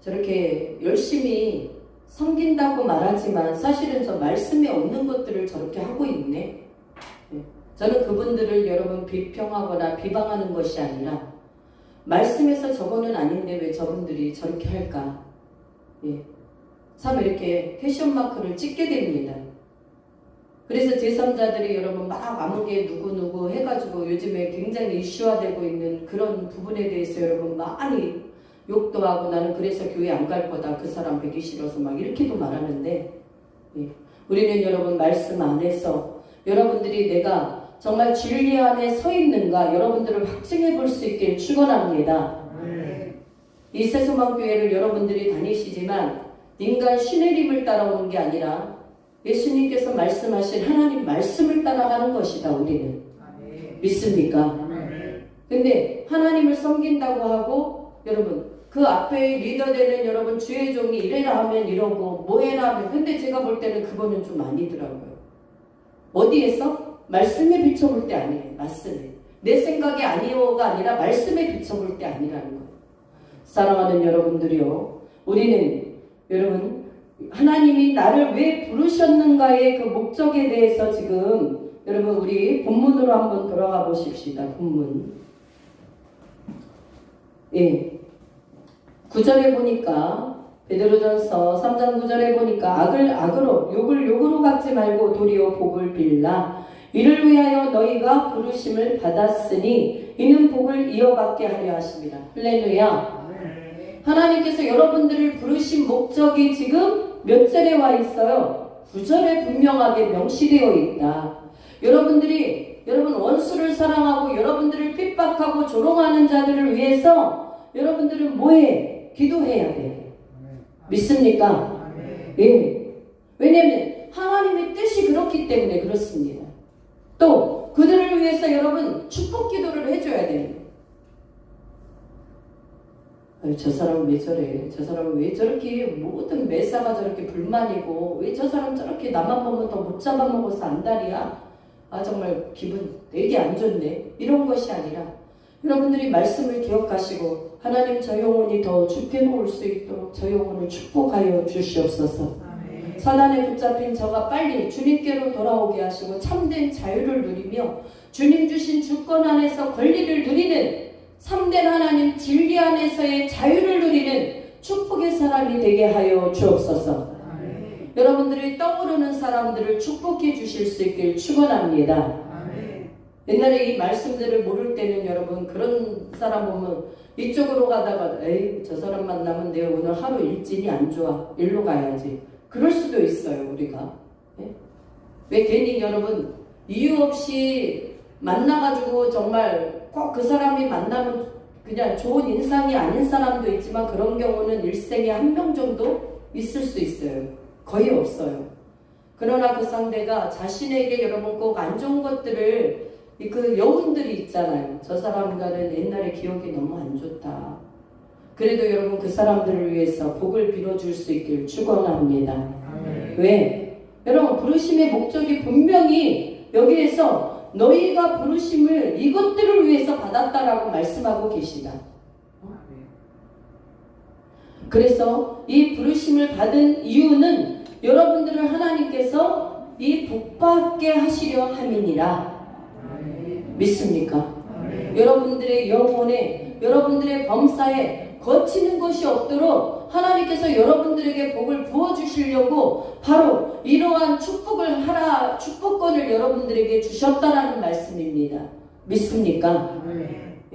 저렇게 열심히 섬긴다고 말하지만 사실은 저 말씀에 없는 것들을 저렇게 하고 있네. 저는 그분들을 여러분 비평하거나 비방하는 것이 아니라 말씀에서 저거는 아닌데 왜 저분들이 저렇게 할까? 참 이렇게 패션 마크를 찍게 됩니다. 그래서 제3자들이 여러분 막 아무개 누구누구 해가지고 요즘에 굉장히 이슈화되고 있는 그런 부분에 대해서 여러분 많이 욕도 하고 나는 그래서 교회 안 갈 거다. 그 사람 뵈기 싫어서 막 이렇게도 말하는데 우리는 여러분 말씀 안에서 여러분들이 내가 정말 진리 안에 서 있는가 여러분들을 확증해 볼 수 있길 축원합니다. 이 새소망교회를 여러분들이 다니시지만 인간 신혜림을 따라오는 게 아니라 예수님께서 말씀하신 하나님 말씀을 따라가는 것이다. 우리는 믿습니까? 근데 하나님을 섬긴다고 하고 여러분 그 앞에 리더되는 여러분 주의 종이 이래라 하면 이러고 뭐해라 하면 근데 제가 볼 때는 그거는 좀 아니더라고요. 어디에서? 말씀에 비춰볼 때 아니에요. 말씀에. 내 생각이 아니오가 아니라 말씀에 비춰볼 때 아니라는 거예요. 사랑하는 여러분들이요, 우리는 여러분 하나님이 나를 왜 부르셨는가의 그 목적에 대해서 지금 여러분 우리 본문으로 한번 돌아가 보십시다. 본문 9절에 보니까 베드로전서 3장 9절에 보니까 악을 악으로 욕을 욕으로 갚지 말고 도리어 복을 빌라. 이를 위하여 너희가 부르심을 받았으니 이는 복을 이어받게 하려 하십니다. 할렐루야. 하나님께서 여러분들을 부르신 목적이 지금 몇 절에 와 있어요? 9절에 분명하게 명시되어 있다. 여러분들이 여러분 원수를 사랑하고 여러분들을 핍박하고 조롱하는 자들을 위해서 여러분들은 뭐해? 기도해야 돼. 믿습니까? 예. 왜냐하면 하나님의 뜻이 그렇기 때문에 그렇습니다. 또 그들을 위해서 여러분 축복 기도를 해줘야 됩니다. 아니, 저 사람은 왜 저래? 저 사람은 왜 저렇게 모든 매사가 저렇게 불만이고 왜 저 사람 저렇게 나만 보면 더 못 잡아먹어서 안달이야? 아 정말 기분 되게 안 좋네. 이런 것이 아니라 여러분들이 말씀을 기억하시고 하나님 저 영혼이 더 죽게 놓을 수 있도록 저 영혼을 축복하여 주시옵소서. 사단에 붙잡힌 저가 빨리 주님께로 돌아오게 하시고 참된 자유를 누리며 주님 주신 주권 안에서 권리를 누리는 참된 하나님 진리 안에서의 자유를 누리는 축복의 사람이 되게 하여 주옵소서. 여러분들이 떠오르는 사람들을 축복해 주실 수 있길 축원합니다. 옛날에 이 말씀들을 모를 때는 여러분 그런 사람 보면 이쪽으로 가다가 에이 저 사람 만나면 내가 오늘 하루 일진이 안 좋아 일로 가야지 그럴 수도 있어요. 우리가 왜 괜히 여러분 이유 없이 만나가지고 정말 꼭 그 사람이 만나면 그냥 좋은 인상이 아닌 사람도 있지만 그런 경우는 일생에 한 명 정도 있을 수 있어요. 거의 없어요. 그러나 그 상대가 자신에게 여러분 꼭 안 좋은 것들을 그 여운들이 있잖아요. 저 사람과는 옛날에 기억이 너무 안 좋다. 그래도 여러분 그 사람들을 위해서 복을 빌어줄 수 있길 축원합니다. 왜? 여러분 부르심의 목적이 분명히 여기에서 너희가 부르심을 이것들을 위해서 받았다라고 말씀하고 계시다. 그래서 이 부르심을 받은 이유는 여러분들을 하나님께서 이 복받게 하시려 함이니라. 믿습니까? 여러분들의 영혼에, 여러분들의 범사에 거치는 것이 없도록 하나님께서 여러분들에게 복을 부어주시려고 바로 이러한 축복권을 여러분들에게 주셨다라는 말씀입니다. 믿습니까?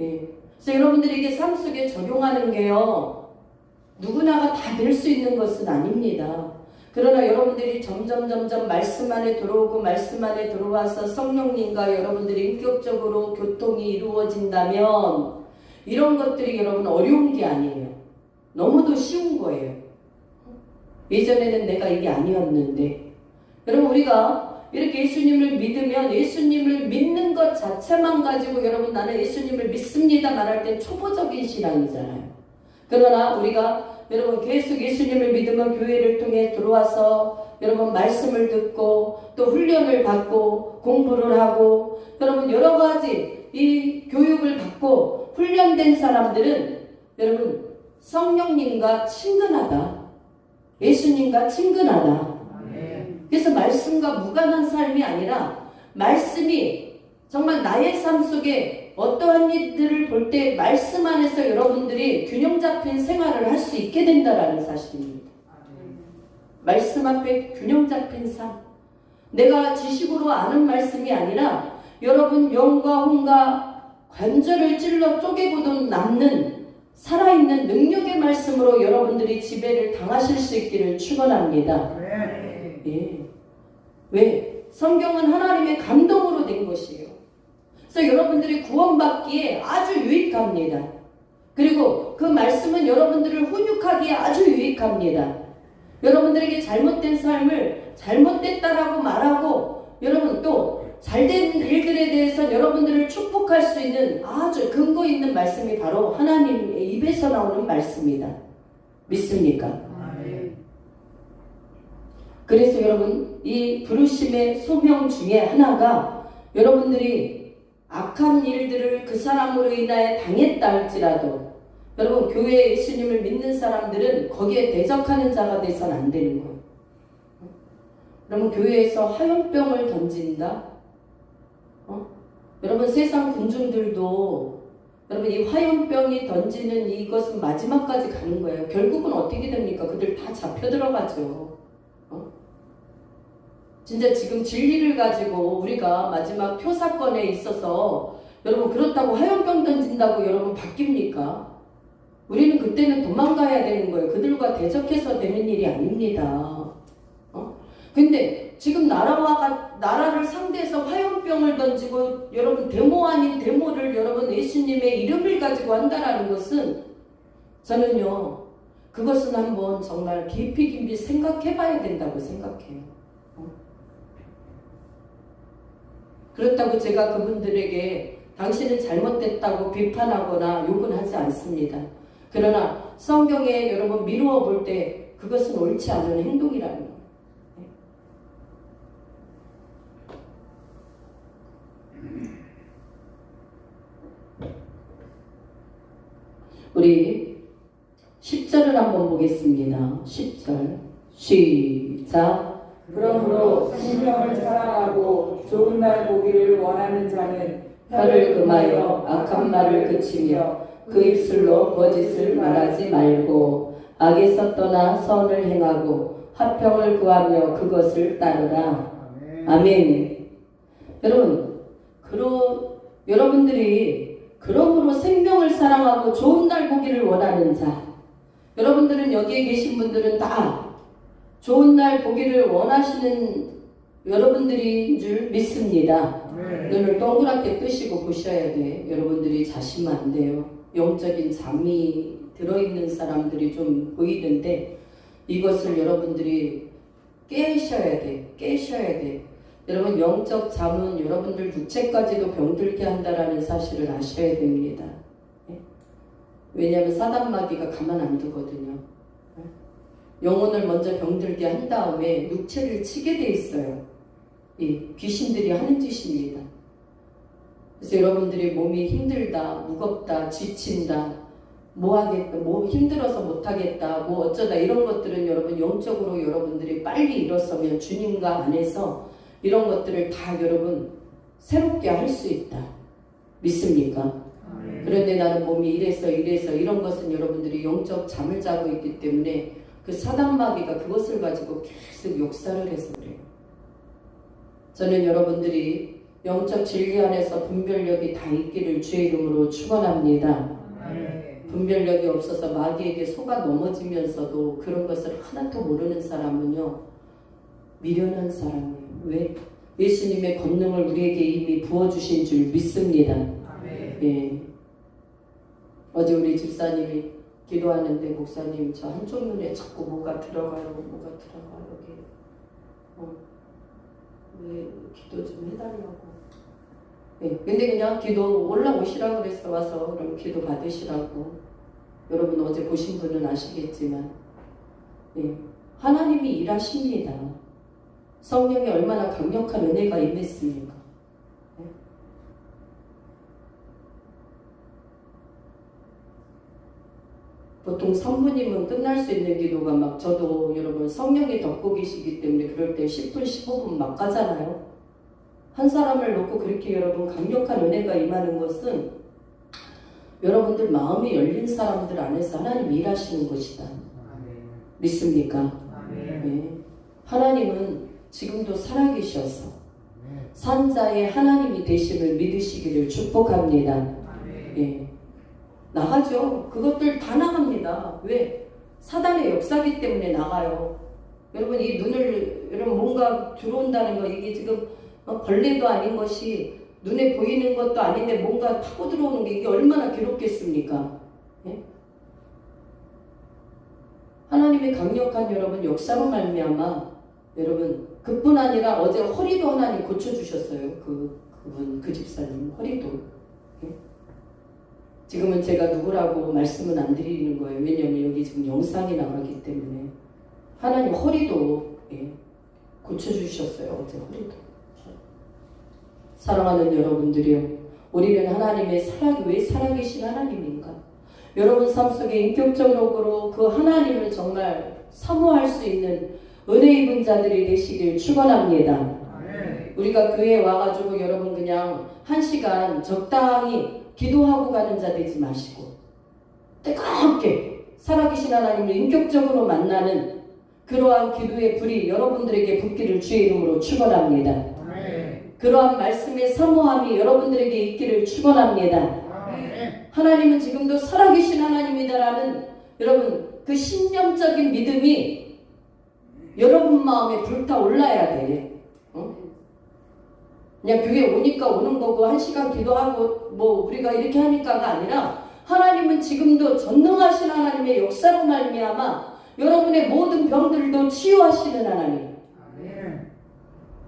예. 그래서 여러분들에게 삶 속에 적용하는 게요, 누구나가 다 될 수 있는 것은 아닙니다. 그러나 여러분들이 점점 말씀 안에 들어오고 말씀 안에 들어와서 성령님과 여러분들이 인격적으로 교통이 이루어진다면 이런 것들이 여러분 어려운 게 아니에요. 너무도 쉬운 거예요. 예전에는 내가 이게 아니었는데, 여러분 우리가 이렇게 예수님을 믿으면 예수님을 믿는 것 자체만 가지고 여러분 나는 예수님을 믿습니다 말할 땐 초보적인 신앙이잖아요. 그러나 우리가 여러분 계속 예수님을 믿으면 교회를 통해 들어와서 여러분 말씀을 듣고 또 훈련을 받고 공부를 하고 여러분 여러 가지 이 교육을 받고 훈련된 사람들은 여러분 성령님과 친근하다. 예수님과 친근하다. 그래서 말씀과 무관한 삶이 아니라 말씀이 정말 나의 삶 속에 어떠한 일들을 볼 때 말씀 안에서 여러분들이 균형 잡힌 생활을 할 수 있게 된다라는 사실입니다. 말씀 앞에 균형 잡힌 삶. 내가 지식으로 아는 말씀이 아니라 여러분 영과 혼과 관절을 찔러 쪼개고도 남는 살아있는 능력의 말씀으로 여러분들이 지배를 당하실 수 있기를 축원합니다. 예. 왜? 성경은 하나님의 감동으로 된 것이에요. 그래서 여러분들이 구원받기에 아주 유익합니다. 그리고 그 말씀은 여러분들을 훈육하기에 아주 유익합니다. 여러분들에게 잘못된 삶을 잘못됐다라고 말하고 여러분 또 잘된 일들에 대해서 여러분들을 축복할 수 있는 아주 근거 있는 말씀이 바로 하나님의 입에서 나오는 말씀이다. 믿습니까? 그래서 여러분 이 부르심의 소명 중에 하나가 여러분들이 악한 일들을 그 사람으로 인하여 당했다 할지라도 여러분 교회에 예수님을 믿는 사람들은 거기에 대적하는 자가 돼서는 안 되는 거예요. 여러분 교회에서 화염병을 던진다? 여러분 세상 군중들도 여러분 이 화염병이 던지는 이것은 마지막까지 가는 거예요. 결국은 어떻게 됩니까? 그들 다 잡혀 들어가죠. 진짜 지금 진리를 가지고 우리가 마지막 표사건에 있어서 여러분 그렇다고 화염병 던진다고 여러분 바뀝니까? 우리는 그때는 도망가야 되는 거예요. 그들과 대적해서 되는 일이 아닙니다. 근데 지금 나라를 상대해서 화염병을 던지고 여러분 데모 아닌 데모를 여러분 예수님의 이름을 가지고 한다라는 것은 저는요 그것은 한번 정말 깊이 생각해 봐야 된다고 생각해요. 그렇다고 제가 그분들에게 당신은 잘못됐다고 비판하거나 욕은 하지 않습니다. 그러나 성경에 여러분 미루어 볼 때 그것은 옳지 않은 행동이라는 거예요. 우리 10절을 한번 보겠습니다. 10절 시작. 그러므로 생명을 사랑하고 좋은 날 보기를 원하는 자는 혀를 금하여 악한 말을 그치며 그 입술로 거짓을 말하지 말고 악에서 떠나 선을 행하고 화평을 구하며 그것을 따르라. 아멘. 여러분, 여러분들이 그러므로 생명을 사랑하고 좋은 날 보기를 원하는 자, 여러분들은 여기에 계신 분들은 다 좋은 날 보기를 원하시는 여러분들인 줄 믿습니다. 눈을 동그랗게 뜨시고 보셔야 돼. 여러분들이 자시면 안 돼요. 영적인 잠이 들어있는 사람들이 좀 보이는데 이것을 여러분들이 깨셔야 돼. 깨셔야 돼. 여러분 영적 잠은 여러분들 육체까지도 병들게 한다라는 사실을 아셔야 됩니다. 왜냐하면 사단마귀가 가만 안 두거든요. 영혼을 먼저 병들게 한 다음에 육체를 치게 돼 있어요. 귀신들이 하는 짓입니다. 그래서 여러분들이 몸이 힘들다, 무겁다, 지친다, 뭐 하겠다, 뭐 힘들어서 못 하겠다, 뭐 어쩌다 이런 것들은 여러분 영적으로 여러분들이 빨리 일어서면 주님과 안에서 이런 것들을 다 여러분 새롭게 할 수 있다. 믿습니까? 그런데 나는 몸이 이래서 이런 것은 여러분들이 영적 잠을 자고 있기 때문에 그 사단마귀가 그것을 가지고 계속 역사를 해서 그래요. 저는 여러분들이 영적 진리 안에서 분별력이 다 있기를 주의 이름으로 축원합니다. 분별력이 없어서 마귀에게 속아 넘어지면서도 그런 것을 하나도 모르는 사람은요, 미련한 사람이에요. 왜? 예수님의 권능을 우리에게 이미 부어주신 줄 믿습니다. 예. 어제 우리 집사님이 기도하는데, 목사님 저 한쪽 눈에 자꾸 뭐가 들어가요 여기. 왜 기도 좀 해달라고. 예. 근데 그냥 기도 올라오시라고 그랬어. 와서 그럼 기도 받으시라고. 여러분 어제 보신 분은 아시겠지만, 예. 하나님이 일하십니다. 성령이 얼마나 강력한 은혜가 임했습니까? 예. 보통 성부님은 끝날 수 있는 기도가 막, 저도 여러분 성령이 덮고 계시기 때문에 그럴 때 10분 15분 막 가잖아요. 한 사람을 놓고 그렇게 여러분 강력한 은혜가 임하는 것은 여러분들 마음이 열린 사람들 안에서 하나님이 일하시는 것이다. 믿습니까? 네. 하나님은 지금도 살아계셔서 산자의 하나님이 되심을 믿으시기를 축복합니다. 네. 나가죠. 그것들 다 나갑니다. 왜? 사단의 역사기 때문에 나가요. 여러분 이 눈을, 여러분 뭔가 들어온다는 거, 이게 지금 벌레도 아닌 것이 눈에 보이는 것도 아닌데 뭔가 타고 들어오는 게 이게 얼마나 괴롭겠습니까? 예? 하나님의 강력한 여러분 역사로 말미암아 여러분 그뿐 아니라 어제 허리도 하나님 고쳐주셨어요. 그분 그 집사님 허리도. 예? 지금은 제가 누구라고 말씀은 안 드리는 거예요. 왜냐하면 여기 지금 영상이 나가기 때문에. 하나님 허리도 고쳐주셨어요. 어제 허리도. 사랑하는 여러분들이요, 우리는 하나님의 왜 살아계신 하나님인가? 여러분 삶 속에 인격적으로 그 하나님을 정말 사모할 수 있는 은혜 입은 자들이 되시길 축원합니다. 우리가 교회에 와가지고 여러분 그냥 1시간 적당히 기도하고 가는 자 되지 마시고 뜨겁게 살아계신 하나님을 인격적으로 만나는 그러한 기도의 불이 여러분들에게 붙기를 주의 이름으로 축원합니다. 그러한 말씀의 사모함이 여러분들에게 있기를 축원합니다. 하나님은 지금도 살아계신 하나님이다라는 여러분 그 신념적인 믿음이 여러분 마음에 불타올라야 돼. 그냥 교회 오니까 오는 거고 1시간 기도하고 뭐 우리가 이렇게 하니까가 아니라 하나님은 지금도 전능하신 하나님의 역사로 말미암아 여러분의 모든 병들도 치유하시는 하나님.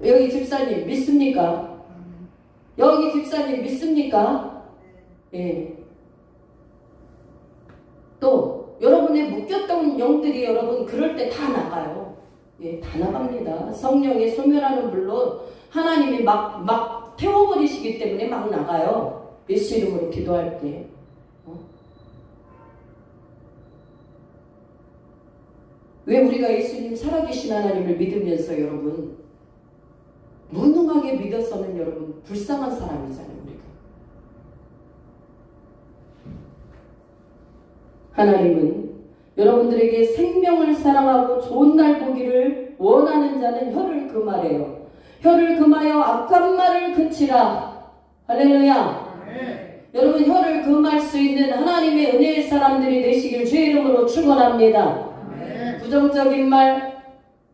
여기 집사님 믿습니까? 여기 집사님 믿습니까? 예. 또 여러분의 묶였던 영들이 여러분 그럴 때 다 나가요. 예, 다 나갑니다. 성령의 소멸하는 불로 하나님이 막 태워버리시기 때문에 막 나가요. 예수 이름으로 기도할 때. 왜 우리가 예수님 살아계신 하나님을 믿으면서 여러분 무능하게 믿어서는 여러분 불쌍한 사람이잖아요. 우리가 하나님은 여러분들에게 생명을 사랑하고 좋은 날 보기를 원하는 자는 혀를 금하래요. 혀를 금하여 악한 말을 그치라. 할렐루야. 여러분 혀를 금할 수 있는 하나님의 은혜의 사람들이 되시길 주의 이름으로 축원합니다. 부정적인 말,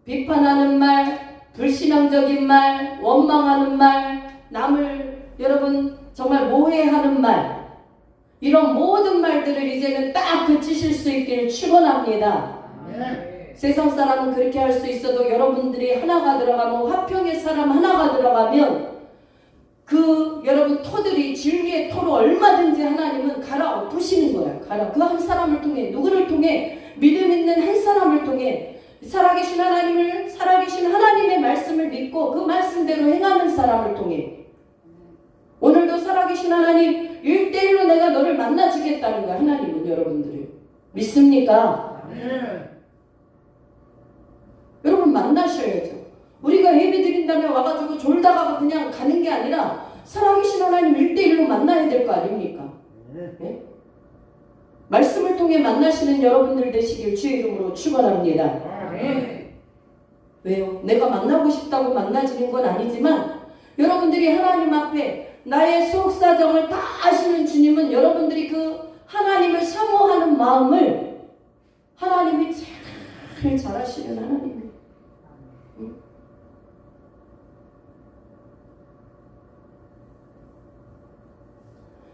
비판하는 말, 불신앙적인 말, 원망하는 말, 남을 여러분 정말 모해하는 말, 이런 모든 말들을 이제는 딱 그치실 수 있기를 축원합니다. 세상 사람은 그렇게 할 수 있어도 여러분들이 하나가 들어가면, 화평의 사람 하나가 들어가면 그 여러분 터들이 진리의 터로 얼마든지 하나님은 갈아엎으시는 거야. 그 한 사람을 통해, 누구를 통해? 믿음 있는 한 사람을 통해 살아계신 하나님의 말씀을 믿고 그 말씀대로 행하는 사람을 통해. 오늘도 살아계신 하나님 1대1로 내가 너를 만나주겠다는 거야. 하나님은 여러분들을 믿습니까? 여러분 만나셔야죠. 우리가 예배 드린다면 와가지고 졸다가 그냥 가는 게 아니라 살아계신 하나님 1대1로 만나야 될 거 아닙니까? 네? 말씀을 통해 만나시는 여러분들 되시길 주의 이름으로 축원합니다. 왜요? 내가 만나고 싶다고 만나지는 건 아니지만 여러분들이 하나님 앞에 나의 속사정을 다 아시는 주님은 여러분들이 그 하나님을 사모하는 마음을 하나님이 제일 잘 아시는 하나님이에요.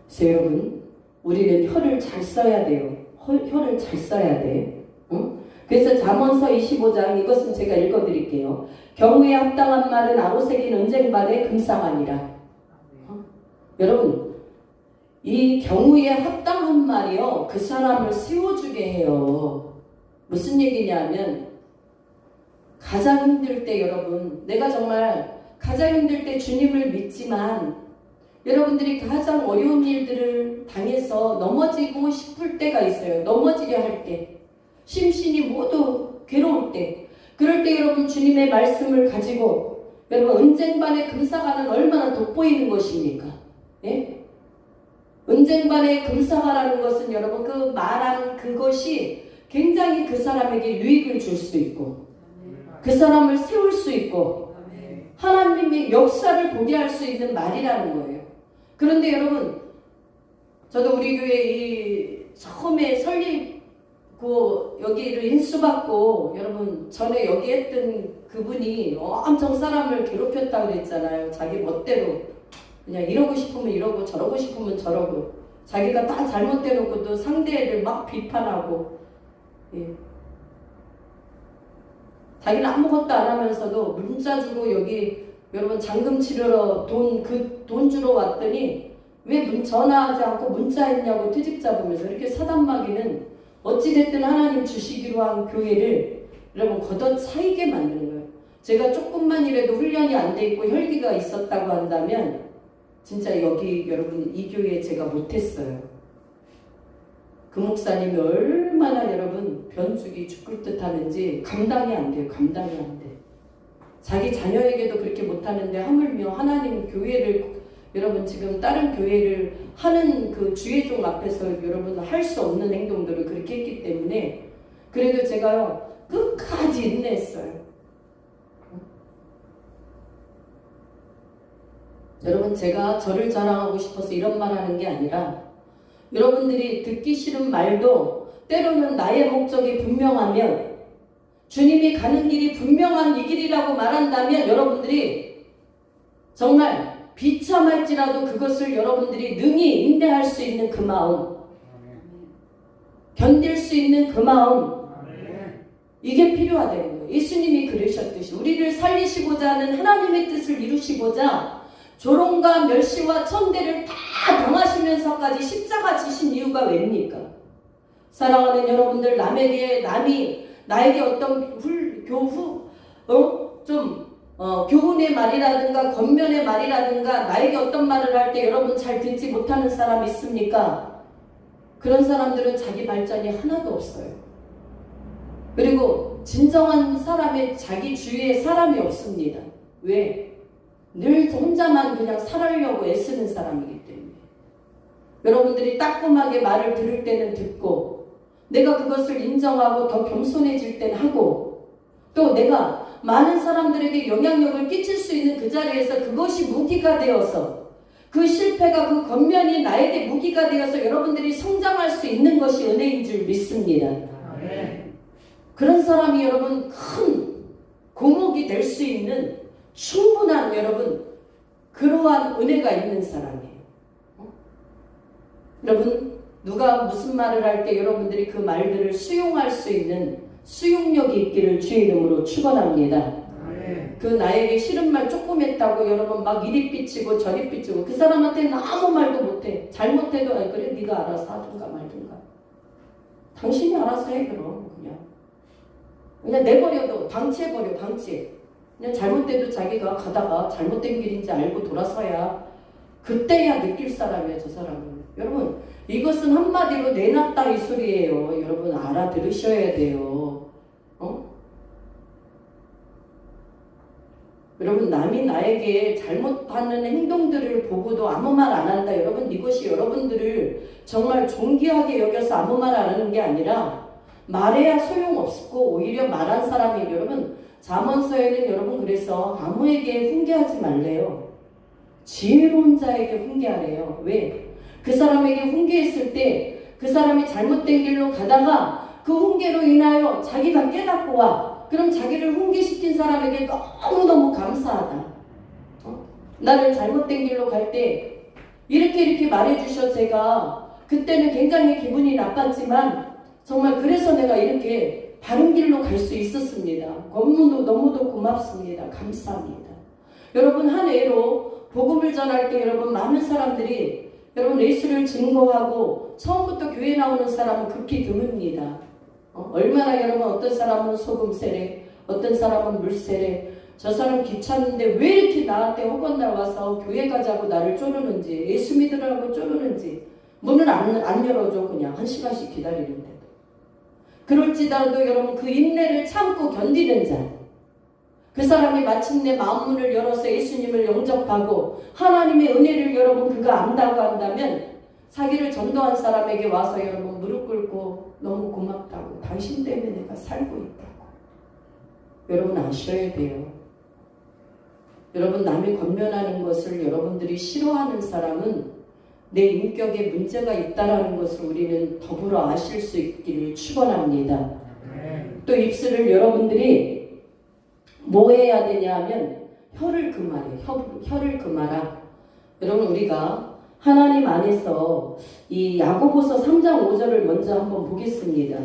그래서 여러분, 우리는 혀를 잘 써야 돼요. 혀를 잘 써야 돼. 그래서 잠언서 25장, 이것은 제가 읽어드릴게요. 경우에 합당한 말은 아로새긴 은쟁반에 금상하니라. 여러분, 이 경우에 합당한 말이요, 그 사람을 세워주게 해요. 무슨 얘기냐면, 가장 힘들 때 여러분, 내가 정말 가장 힘들 때 주님을 믿지만 여러분들이 가장 어려운 일들을 당해서 넘어지고 싶을 때가 있어요. 넘어지려 할 때, 심신이 모두 괴로울 때, 그럴 때 여러분 주님의 말씀을 가지고 여러분 은쟁반에 금사가는 얼마나 돋보이는 것입니까? 예? 은쟁반에 금사가라는 것은 여러분 그 말하는 그것이 굉장히 그 사람에게 유익을 줄 수 있고 그 사람을 세울 수 있고 하나님의 역사를 보게 할 수 있는 말이라는 거예요. 그런데 여러분, 저도 우리 교회 이 처음에 설립고 여기를 인수받고 여러분 전에 여기 했던 그분이 엄청 사람을 괴롭혔다고 그랬잖아요. 자기 멋대로 그냥 이러고 싶으면 이러고 저러고 싶으면 저러고 자기가 다 잘못돼놓고도 상대를 막 비판하고, 예. 자기는 아무것도 안 하면서도 문자 주고 여기 여러분 잔금 치르러 돈 주러 왔더니 왜 전화하지 않고 문자했냐고 트집 잡으면서 이렇게 사단마귀는 어찌됐든 하나님 주시기로 한 교회를 여러분 걷어차이게 만드는 거예요. 제가 조금만이라도 훈련이 안 돼 있고 혈기가 있었다고 한다면 진짜 여기 여러분 이 교회에 제가 못했어요. 그 목사님이 얼마나 여러분 변죽이 죽을 듯 하는지 감당이 안 돼요. 감당이 안 돼. 자기 자녀에게도 그렇게 못하는데 하물며 하나님 교회를 여러분 지금 다른 교회를 하는 그 주회종 앞에서 여러분 할 수 없는 행동들을 그렇게 했기 때문에 그래도 제가요 끝까지 인내했어요. 여러분 제가 저를 자랑하고 싶어서 이런 말 하는 게 아니라 여러분들이 듣기 싫은 말도 때로는 나의 목적이 분명하면 주님이 가는 길이 분명한 이 길이라고 말한다면 여러분들이 정말 비참할지라도 그것을 여러분들이 능히 인내할 수 있는 그 마음, 견딜 수 있는 그 마음, 이게 필요하다는 거예요. 예수님이 그러셨듯이 우리를 살리시고자 하는 하나님의 뜻을 이루시고자 조롱과 멸시와 천대를 다 당하시면서까지 십자가 지신 이유가 왜입니까? 사랑하는 여러분들, 남이 나에게 어떤 교훈의 말이라든가 권면의 말이라든가 나에게 어떤 말을 할 때 여러분 잘 듣지 못하는 사람 있습니까? 그런 사람들은 자기 발전이 하나도 없어요. 그리고 진정한 사람의 자기 주위에 사람이 없습니다. 왜? 늘 혼자만 그냥 살아려고 애쓰는 사람이기 때문에. 여러분들이 따끔하게 말을 들을 때는 듣고 내가 그것을 인정하고 더 겸손해질 땐 하고 또 내가 많은 사람들에게 영향력을 끼칠 수 있는 그 자리에서 그것이 무기가 되어서 그 실패가 그 겉면이 나에게 무기가 되어서 여러분들이 성장할 수 있는 것이 은혜인 줄 믿습니다. 그런 사람이 여러분 큰 고목이 될 수 있는 충분한 여러분 그러한 은혜가 있는 사람이에요. 여러분 누가 무슨 말을 할 때 여러분들이 그 말들을 수용할 수 있는 수용력이 있기를 주의 이름으로 축원합니다. 아멘. 그 나에게 싫은 말 조금 했다고 여러분 막 이리 삐치고 저리 삐치고 그 사람한테는 아무 말도 못해. 잘못해도 아니 그래 네가 알아서 하든가 말든가. 당신이 알아서 해 그럼 그냥 내버려도 방치해버려 방치. 그냥 잘못돼도 자기가 가다가 잘못된 길인지 알고 돌아서야 그때야 느낄 사람이야 저 사람은. 여러분 이것은 한마디로 내놨다 이 소리예요. 여러분 알아들으셔야 돼요. 여러분 남이 나에게 잘못하는 행동들을 보고도 아무 말 안 한다. 여러분 이것이 여러분들을 정말 존귀하게 여겨서 아무 말 안 하는 게 아니라 말해야 소용없고 오히려 말한 사람이 여러분 잠언서에는 여러분 그래서 아무에게 훈계하지 말래요. 지혜로운 자에게 훈계하래요. 왜? 그 사람에게 훈계했을 때 그 사람이 잘못된 길로 가다가 그 훈계로 인하여 자기가 깨닫고 와. 그럼 자기를 훈계시킨 사람에게 너무너무 감사하다. 나를 잘못된 길로 갈 때 이렇게 말해주셔. 제가 그때는 굉장히 기분이 나빴지만 정말 그래서 내가 이렇게 바른 길로 갈 수 있었습니다. 너무도 고맙습니다. 감사합니다. 여러분 한 해로 복음을 전할 때 여러분 많은 사람들이 여러분 예수를 증거하고 처음부터 교회 나오는 사람은 극히 드뭅니다. 얼마나 여러분 어떤 사람은 소금 세례, 어떤 사람은 물 세례, 저 사람 귀찮은데 왜 이렇게 나한테 허건날 와서 교회 가자고 나를 쪼르는지, 예수 믿으라고 쪼르는지 문을 안 열어줘. 그냥 1시간씩 기다리는데도. 그럴지라도 여러분 그 인내를 참고 견디는 자, 그 사람이 마침내 마음문을 열어서 예수님을 영접하고 하나님의 은혜를 여러분 그가 안다고 한다면 자기를 전도한 사람에게 와서 여러분 무릎 꿇고 너무 고맙다고, 당신 때문에 내가 살고 있다고 여러분 아셔야 돼요. 여러분 남이 권면하는 것을 여러분들이 싫어하는 사람은 내 인격에 문제가 있다라는 것을 우리는 더불어 아실 수 있기를 축원합니다. 또 입술을 여러분들이 뭐 해야 되냐 하면 혀를 금하래. 혀를 금하라. 여러분 우리가 하나님 안에서 이 야고보서 3장 5절을 먼저 한번 보겠습니다.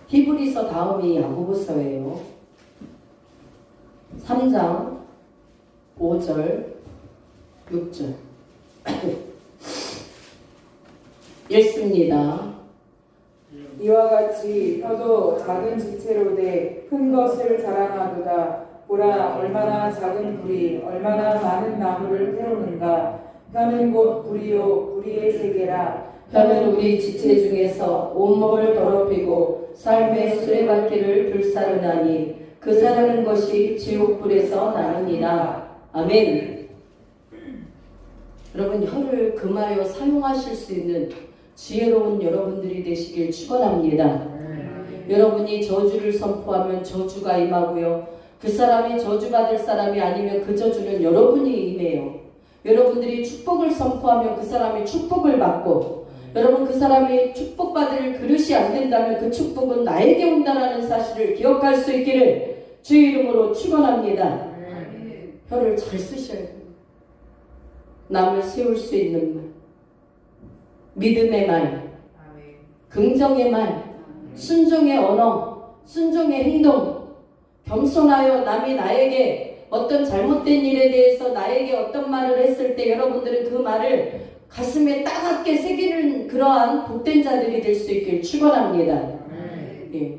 히브리서 다음이 야고보서예요. 3장 5절 6절 읽습니다. 이와 같이 혀도 작은 지체로 돼 큰 것을 자랑하도다. 보라 얼마나 작은 불이 얼마나 많은 나무를 태우는가. 혀는 곧 불이요 불의의 세계라. 혀는 우리 지체 중에서 온몸을 더럽히고 삶의 수레바퀴를 불사르나니 그 사르는 것이 지옥불에서 나느니라. 아멘. 여러분 혀를 금하여 사용하실 수 있는 지혜로운 여러분들이 되시길 축원합니다. 여러분이 저주를 선포하면 저주가 임하고요. 그 사람이 저주받을 사람이 아니면 그 저주는 여러분이 임해요. 여러분들이 축복을 선포하면 그 사람이 축복을 받고, 여러분 그 사람이 축복받을 그릇이 안 된다면 그 축복은 나에게 온다는 사실을 기억할 수 있기를 주의 이름으로 축원합니다. 혀를 잘 쓰셔야 돼요. 남을 세울 수 있는 말, 믿음의 말, 긍정의 말, 순종의 언어, 순종의 행동, 겸손하여 남이 나에게 어떤 잘못된 일에 대해서 나에게 어떤 말을 했을 때 여러분들은 그 말을 가슴에 따갑게 새기는 그러한 복된 자들이 될 수 있길 축원합니다. 예.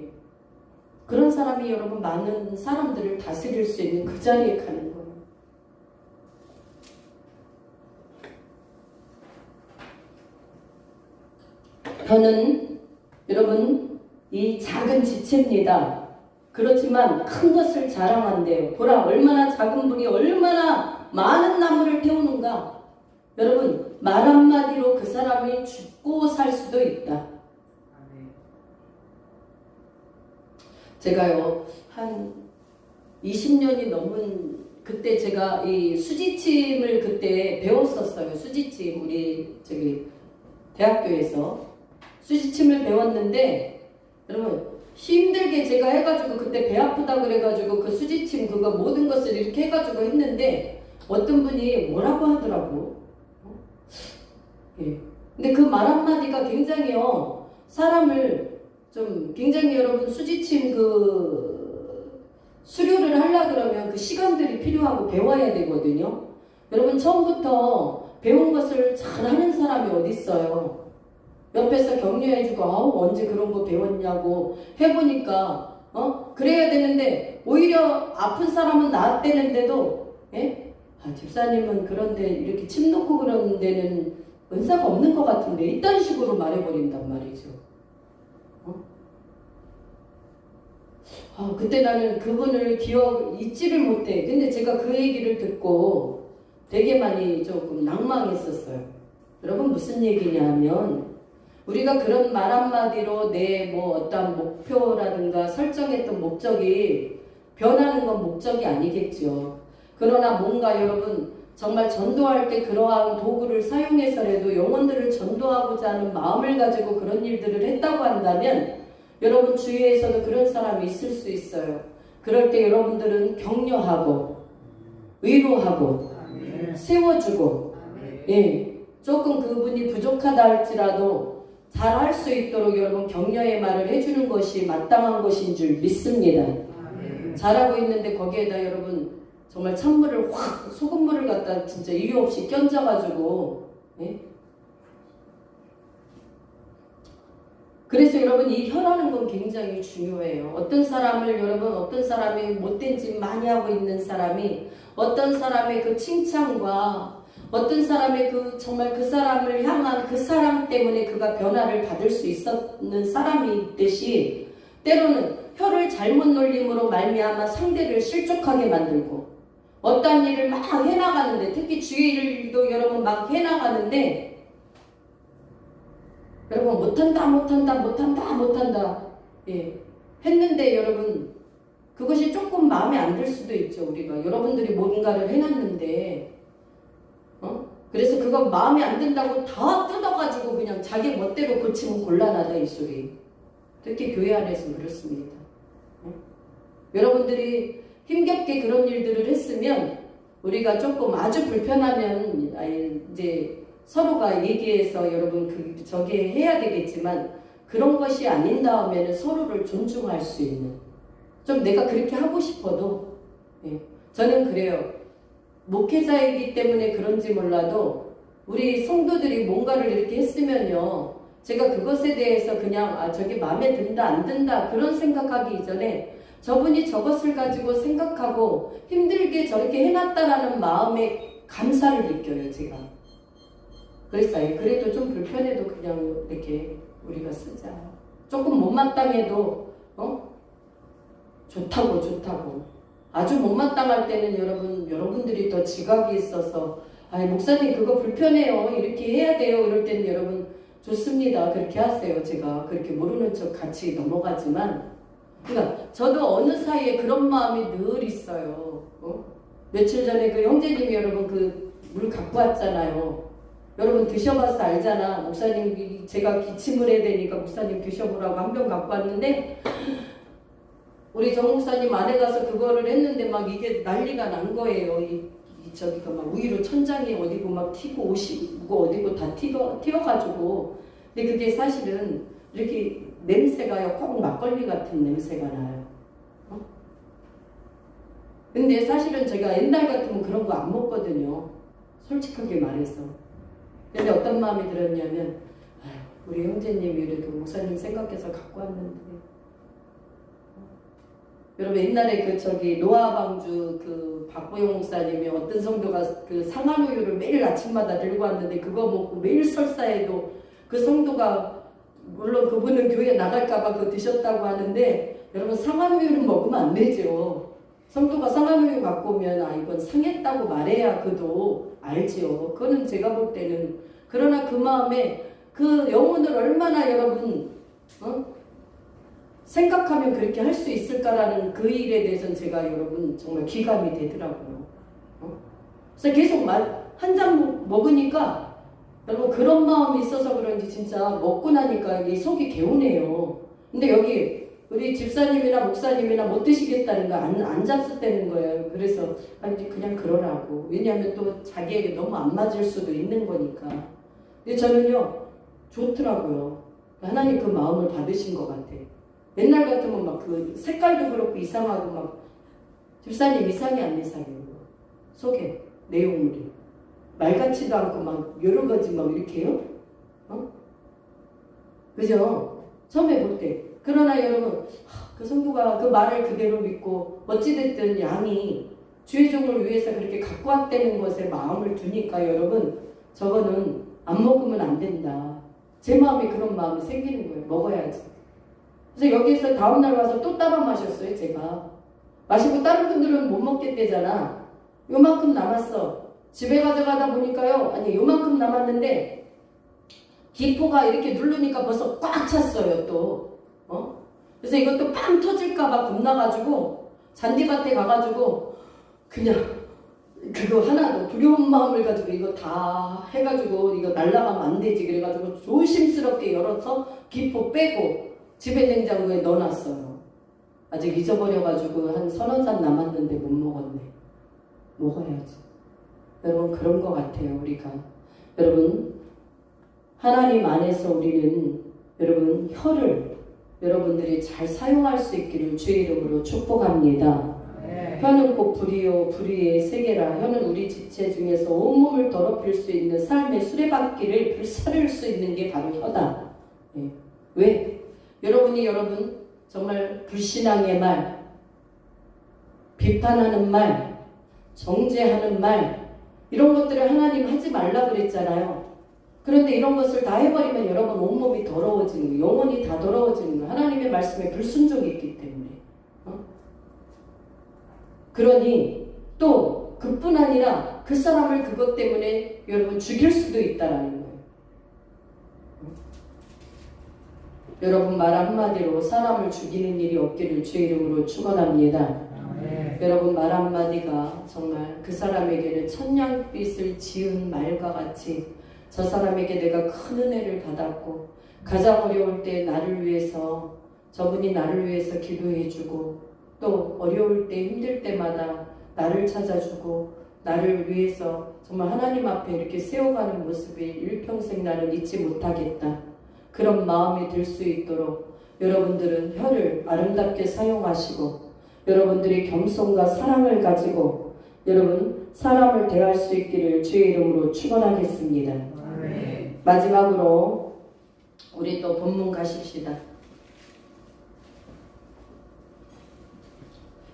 그런 사람이 여러분 많은 사람들을 다스릴 수 있는 그 자리에 가는 거예요. 혀는 여러분 이 작은 지체입니다. 그렇지만 큰 것을 자랑한대요. 보라 얼마나 작은 불이 얼마나 많은 나무를 태우는가. 여러분 말 한마디로 그 사람이 죽고 살 수도 있다. 제가요 한 20년이 넘은 그때 제가 이 수지침을 그때 배웠었어요. 수지침 우리 저기 대학교에서 수지침을 배웠는데 여러분 힘들게 제가 해가지고 그때 배 아프다 그래가지고 그 수지침 그거 모든 것을 이렇게 해가지고 했는데 어떤 분이 뭐라고 하더라고. 예. 근데 그 말 한마디가 굉장히요, 사람을 좀 굉장히 여러분 수지침 수료를 하려 그러면 그 시간들이 필요하고 배워야 되거든요. 여러분 처음부터 배운 것을 잘 하는 사람이 어디 있어요? 옆에서 격려해주고 아우 언제 그런 거 배웠냐고 해보니까 그래야 되는데 오히려 아픈 사람은 나았대는데도 예? 집사님은 그런데 이렇게 침 놓고 그러는 데는 은사가 없는 것 같은데 이딴 식으로 말해버린단 말이죠. 그때 나는 그분을 잊지를 못해. 근데 제가 그 얘기를 듣고 되게 많이 조금 낭망했었어요. 여러분 무슨 얘기냐 하면 우리가 그런 말 한마디로 내 어떤 목표라든가 설정했던 목적이 변하는 건 목적이 아니겠죠. 그러나 뭔가 여러분 정말 전도할 때 그러한 도구를 사용해서라도 영혼들을 전도하고자 하는 마음을 가지고 그런 일들을 했다고 한다면 여러분 주위에서도 그런 사람이 있을 수 있어요. 그럴 때 여러분들은 격려하고 위로하고 세워주고 예, 조금 그분이 부족하다 할지라도 잘할 수 있도록 여러분 격려의 말을 해주는 것이 마땅한 것인 줄 믿습니다. 잘하고 있는데 거기에다 여러분 정말 찬물을 확 소금물을 갖다 진짜 이유 없이 끼얹어가지고 예? 그래서 여러분 이 혀라는 건 굉장히 중요해요. 어떤 사람을 여러분 어떤 사람이 못된 짓 많이 하고 있는 사람이 어떤 사람의 그 칭찬과 어떤 사람의 정말 그 사람을 향한 그 사랑 때문에 그가 변화를 받을 수 있었는 사람이 있듯이 때로는 혀를 잘못 놀림으로 말미암아 상대를 실족하게 만들고 어떠한 일을 막 해나가는데 특히 주의 일도 여러분 막 해나가는데 여러분 못한다 예. 했는데 여러분 그것이 조금 마음에 안 들 수도 있죠. 우리가 여러분들이 뭔가를 해놨는데 그래서 그거 마음에 안 든다고 다 뜯어가지고 그냥 자기 멋대로 고치면 곤란하다 이 소리. 특히 교회 안에서 그렇습니다. 여러분들이 힘겹게 그런 일들을 했으면 우리가 조금 아주 불편하면 이제 서로가 얘기해서 여러분 저게 해야 되겠지만 그런 것이 아닌 다음에는 서로를 존중할 수 있는 좀 내가 그렇게 하고 싶어도 예. 저는 그래요. 목회자이기 때문에 그런지 몰라도 우리 성도들이 뭔가를 이렇게 했으면요 제가 그것에 대해서 그냥 저게 마음에 든다 안 든다 그런 생각하기 이전에 저분이 저것을 가지고 생각하고 힘들게 저렇게 해놨다라는 마음에 감사를 느껴요 제가. 그래서 그래도 좀 불편해도 그냥 이렇게 우리가 쓰자. 조금 못마땅해도 좋다고 아주 못마땅할 때는 여러분들이 더 지각이 있어서 목사님 그거 불편해요 이렇게 해야 돼요 이럴 때는 여러분 좋습니다 그렇게 하세요. 제가 그렇게 모르는 척 같이 넘어가지만 그러니까 저도 어느 사이에 그런 마음이 늘 있어요. 며칠 전에 그 형제님이 여러분 그 물 갖고 왔잖아요. 여러분 드셔봐서 알잖아. 목사님 제가 기침을 해야 되니까 목사님 드셔보라고 한 병 갖고 왔는데 우리 정 목사님 안에 가서 그거를 했는데 막 이게 난리가 난 거예요. 저기가 막 우유로 천장에 어디고 막 튀고 옷이 어디고 다 튀어가지고 근데 그게 사실은 이렇게 냄새가요 꼭 막걸리 같은 냄새가 나요. 근데 사실은 제가 옛날 같으면 그런 거 안 먹거든요. 솔직하게 말해서. 근데 어떤 마음이 들었냐면 우리 형제님이 그래도 목사님 생각해서 갖고 왔는데 여러분 옛날에 노아방주 박보영 목사님이 어떤 성도가 그 상한우유를 매일 아침마다 들고 왔는데 그거 먹고 매일 설사해도 그 성도가 물론 그분은 교회 나갈까봐 그거 드셨다고 하는데 여러분 상한우유는 먹으면 안 되죠. 성도가 상한우유 갖고 오면 이건 상했다고 말해야 그도 알지요. 그거는 제가 볼 때는 그러나 그 마음에 그 영혼을 얼마나 여러분 생각하면 그렇게 할 수 있을까라는 그 일에 대해서는 제가 여러분 정말 기감이 되더라고요. 그래서 계속 한 잔 먹으니까 여러분 그런 마음이 있어서 그런지 진짜 먹고 나니까 이 속이 개운해요. 근데 여기 우리 집사님이나 목사님이나 못 드시겠다는 거 안 잡숫대는 거예요. 그래서 그냥 그러라고. 왜냐하면 또 자기에게 너무 안 맞을 수도 있는 거니까. 근데 저는요 좋더라고요. 하나님 그 마음을 받으신 것 같아. 옛날 같으면 막 그 색깔도 그렇고 이상하고 막 집사님 이상해 안 이상해요. 속에 내용물이 말 같지도 않고 막 여러 가지 막 이렇게요. 그죠? 처음에 볼 때. 그러나 여러분 그 성도가 그 말을 그대로 믿고 어찌됐든 양이 주의 종을 위해서 그렇게 갖고 왔다는 것에 마음을 두니까 여러분 저거는 안 먹으면 안 된다. 제 마음에 그런 마음이 생기는 거예요. 먹어야지. 그래서 여기서 다음날 와서 또 따라 마셨어요. 제가 마시고 다른 분들은 못 먹겠대잖아. 요만큼 남았어. 집에 가져가다 보니까요. 아니 요만큼 남았는데 기포가 이렇게 누르니까 벌써 꽉 찼어요. 또 그래서 이것도 빵 터질까봐 겁나가지고 잔디밭에 가가지고 그냥 그거 하나도 두려운 마음을 가지고 이거 다 해가지고 이거 날라가면 안 되지 그래가지고 조심스럽게 열어서 기포 빼고 집에 냉장고에 넣어놨어요. 아직 잊어버려가지고 한 서너 잔 남았는데 못 먹었네. 먹어야지. 여러분 그런 것 같아요. 우리가 여러분 하나님 안에서 우리는 여러분 혀를 여러분들이 잘 사용할 수 있기를 주의 이름으로 축복합니다. 혀는 곧 불이요 불의의 세계라. 혀는 우리 지체 중에서 온몸을 더럽힐 수 있는 삶의 수레바퀴를 불사를 수 있는 게 바로 혀다. 왜? 여러분 정말 불신앙의 말, 비판하는 말, 정죄하는 말 이런 것들을 하나님 하지 말라 그랬잖아요. 그런데 이런 것을 다 해버리면 여러분 온몸이 더러워지는 거예요. 영혼이 다 더러워지는 거예요. 하나님의 말씀에 불순종이 있기 때문에. 그러니 또 그뿐 아니라 그 사람을 그것 때문에 여러분 죽일 수도 있다라는 거예요. 여러분 말 한마디로 사람을 죽이는 일이 없기를 주의 이름으로 축원합니다. 여러분 말 한마디가 정말 그 사람에게는 천냥빛을 지은 말과 같이 저 사람에게 내가 큰 은혜를 받았고 가장 어려울 때 나를 위해서 저분이 나를 위해서 기도해주고 또 어려울 때 힘들 때마다 나를 찾아주고 나를 위해서 정말 하나님 앞에 이렇게 세워가는 모습이 일평생 나는 잊지 못하겠다. 그런 마음이 들 수 있도록 여러분들은 혀를 아름답게 사용하시고 여러분들이 겸손과 사랑을 가지고 여러분 사람을 대할 수 있기를 주의 이름으로 축원하겠습니다. 마지막으로 우리 또 본문 가십시다.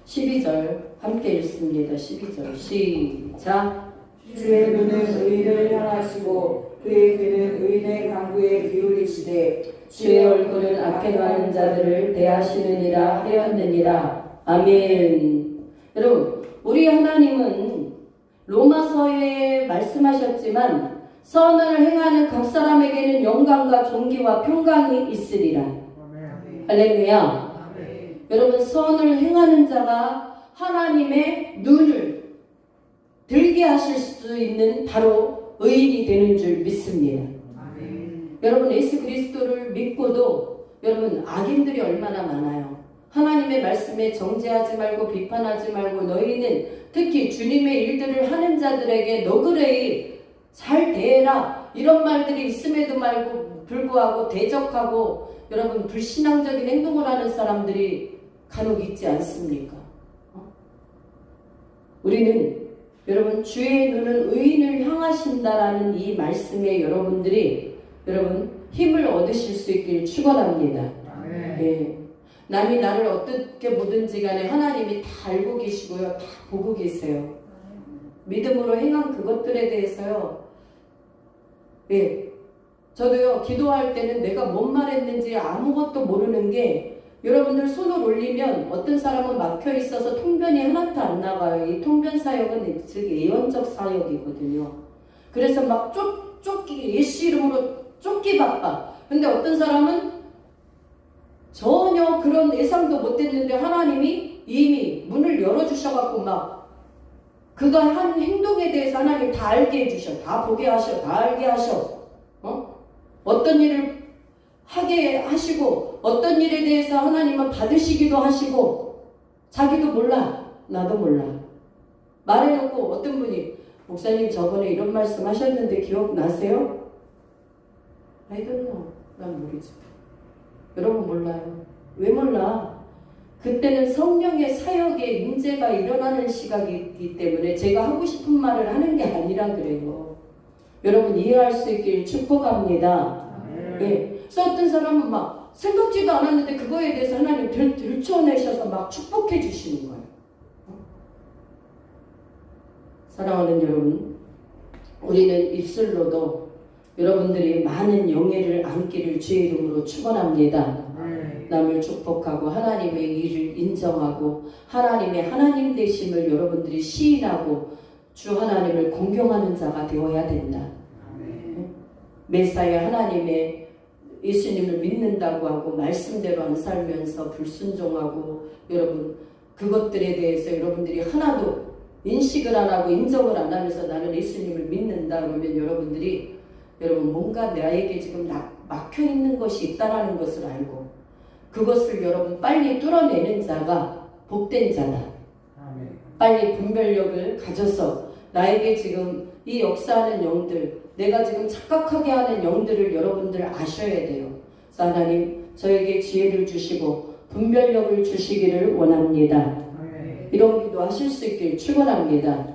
12절 함께 읽습니다. 12절 시작. 주의 눈은 의인을 향하시고 그의 귀는 의인의 강구에 기울이시되 주의 얼굴은 악해 가는 자들을 대하시느니라 하였느니라. 아멘. 여러분 우리 하나님은 로마서에 말씀하셨지만 선을 행하는 각 사람에게는 영광과 존귀와 평강이 있으리라. 할렐루야. 여러분 선을 행하는 자가 하나님의 눈을 들게 하실 수 있는 바로 의인이 되는 줄 믿습니다. 여러분 예수 그리스도를 믿고도 여러분 악인들이 얼마나 많아요. 하나님의 말씀에 정죄하지 말고 비판하지 말고 너희는 특히 주님의 일들을 하는 자들에게 너그레이 잘 대해라 이런 말들이 있음에도 말고 불구하고 대적하고 여러분 불신앙적인 행동을 하는 사람들이 간혹 있지 않습니까? 우리는 여러분 주의 눈은 의인을 향하신다라는 이 말씀에 여러분들이 여러분 힘을 얻으실 수 있길 축원합니다. 네. 남이 나를 어떻게 보든지 간에 하나님이 다 알고 계시고요. 다 보고 계세요. 믿음으로 행한 그것들에 대해서요. 네. 저도요 기도할 때는 내가 뭔 말했는지 아무것도 모르는 게 여러분들 손을 올리면 어떤 사람은 막혀 있어서 통변이 하나도 안 나가요. 이 통변 사역은 즉 예언적 사역이거든요. 그래서 막 쫓기 예수 이름으로 쫓기 바빠. 근데 어떤 사람은 전혀 그런 예상도 못했는데 하나님이 이미 문을 열어주셔갖고 막 그가 한 행동에 대해서 하나님 다 알게 해주셔. 다 보게 하셔. 다 알게 하셔. 어떤 일을 하게 하시고 어떤 일에 대해서 하나님은 받으시기도 하시고 자기도 몰라. 나도 몰라. 말해놓고 어떤 분이 목사님 저번에 이런 말씀 하셨는데 기억나세요? I don't know. 난 모르지. 여러분 몰라요. 왜 몰라? 그때는 성령의 사역의 임재가 일어나는 시각이기 때문에 제가 하고 싶은 말을 하는 게 아니라 그래요. 여러분 이해할 수 있길 축복합니다. 예. 그래서 어떤 사람은 막 생각지도 않았는데 그거에 대해서 하나님 들춰내셔서 막 축복해 주시는 거예요. 사랑하는 여러분, 우리는 입술로도 여러분들이 많은 영예를 안기를 주의 이름으로 축원합니다. 남을 축복하고 하나님의 일을 인정하고 하나님의 하나님 되심을 여러분들이 시인하고 주 하나님을 공경하는 자가 되어야 된다. 메사야 하나님의 예수님을 믿는다고 하고 말씀대로 안 살면서 불순종하고 여러분 그것들에 대해서 여러분들이 하나도 인식을 안 하고 인정을 안 하면서 나는 예수님을 믿는다 그러면 여러분들이 여러분 뭔가 나에게 지금 막혀 있는 것이 있다라는 것을 알고 그것을 여러분 빨리 뚫어내는 자가 복된 자다. 빨리 분별력을 가져서 나에게 지금 이 역사하는 영들 내가 지금 착각하게 하는 영들을 여러분들 아셔야 돼요. 그래서 하나님 저에게 지혜를 주시고 분별력을 주시기를 원합니다. 이런 기도 하실 수 있길 축원합니다.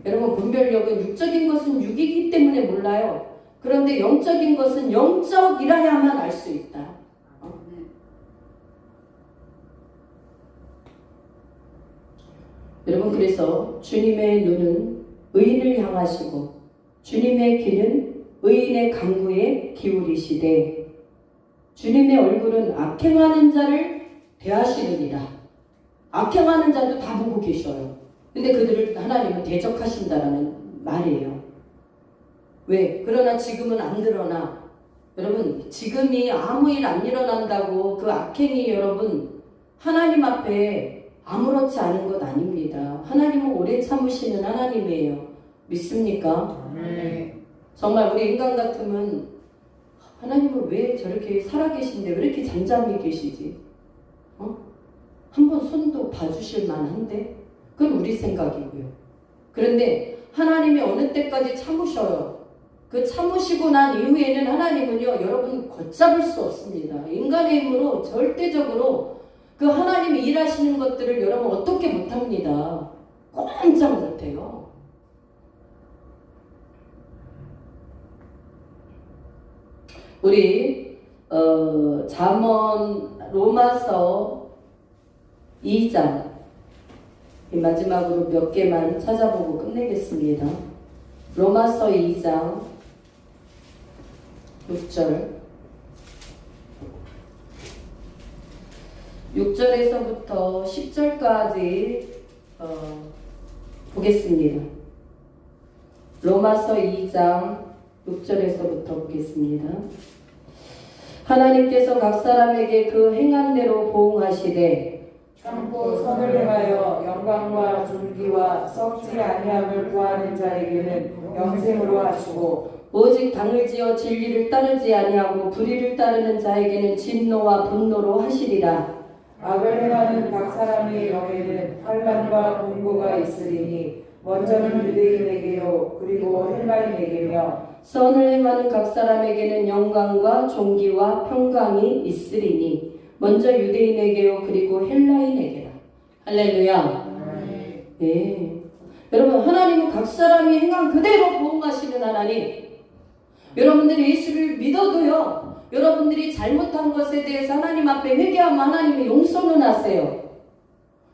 여러분 분별력은 육적인 것은 육이기 때문에 몰라요. 그런데 영적인 것은 영적이라야만 알 수 있다. 여러분 그래서 주님의 눈은 의인을 향하시고 주님의 귀는 의인의 간구에 기울이시되 주님의 얼굴은 악행하는 자를 대하시느니라. 악행하는 자도 다 보고 계셔요. 근데 그들을 하나님은 대적하신다라는 말이에요. 왜? 그러나 지금은 안 드러나. 여러분 지금이 아무 일 안 일어난다고 그 악행이 여러분 하나님 앞에 아무렇지 않은 것 아닙니다. 하나님은 오래 참으시는 하나님이에요. 믿습니까? 정말 우리 인간 같으면 하나님은 왜 저렇게 살아계신데 왜 이렇게 잠잠히 계시지? 한번 손도 봐주실 만한데? 그건 우리 생각이고요. 그런데 하나님이 어느 때까지 참으셔요. 그 참으시고 난 이후에는 하나님은요 여러분 걷잡을 수 없습니다. 인간의 힘으로 절대적으로 그 하나님이 일하시는 것들을 여러분 어떻게 못합니다. 꼼짝 못해요. 우리 잠언 로마서 2장 마지막으로 몇 개만 찾아보고 끝내겠습니다. 로마서 2장 6절에서부터 10절까지 보겠습니다. 로마서 2장 6절에서부터 보겠습니다. 하나님께서 각 사람에게 그 행한 대로 보응하시되 참고 선을 행하여 영광과 존귀와 썩지 아니함을 구하는 자에게는 영생으로 하시고 오직 당을 지어 진리를 따르지 아니하고 불의를 따르는 자에게는 진노와 분노로 하시리라. 악을 행하는 각 사람의 영에는 환난과 공고가 있으리니 먼저는 유대인에게요 그리고 헬라인에게며 선을 행하는 각 사람에게는 영광과 존귀와 평강이 있으리니 먼저 유대인에게요 그리고 헬라인에게라. 할렐루야. 네. 여러분 하나님은 각 사람이 행한 그대로 보응하시는 하나님. 여러분들이 예수를 믿어도요 여러분들이 잘못한 것에 대해서 하나님 앞에 회개하면 하나님이 용서는 하세요.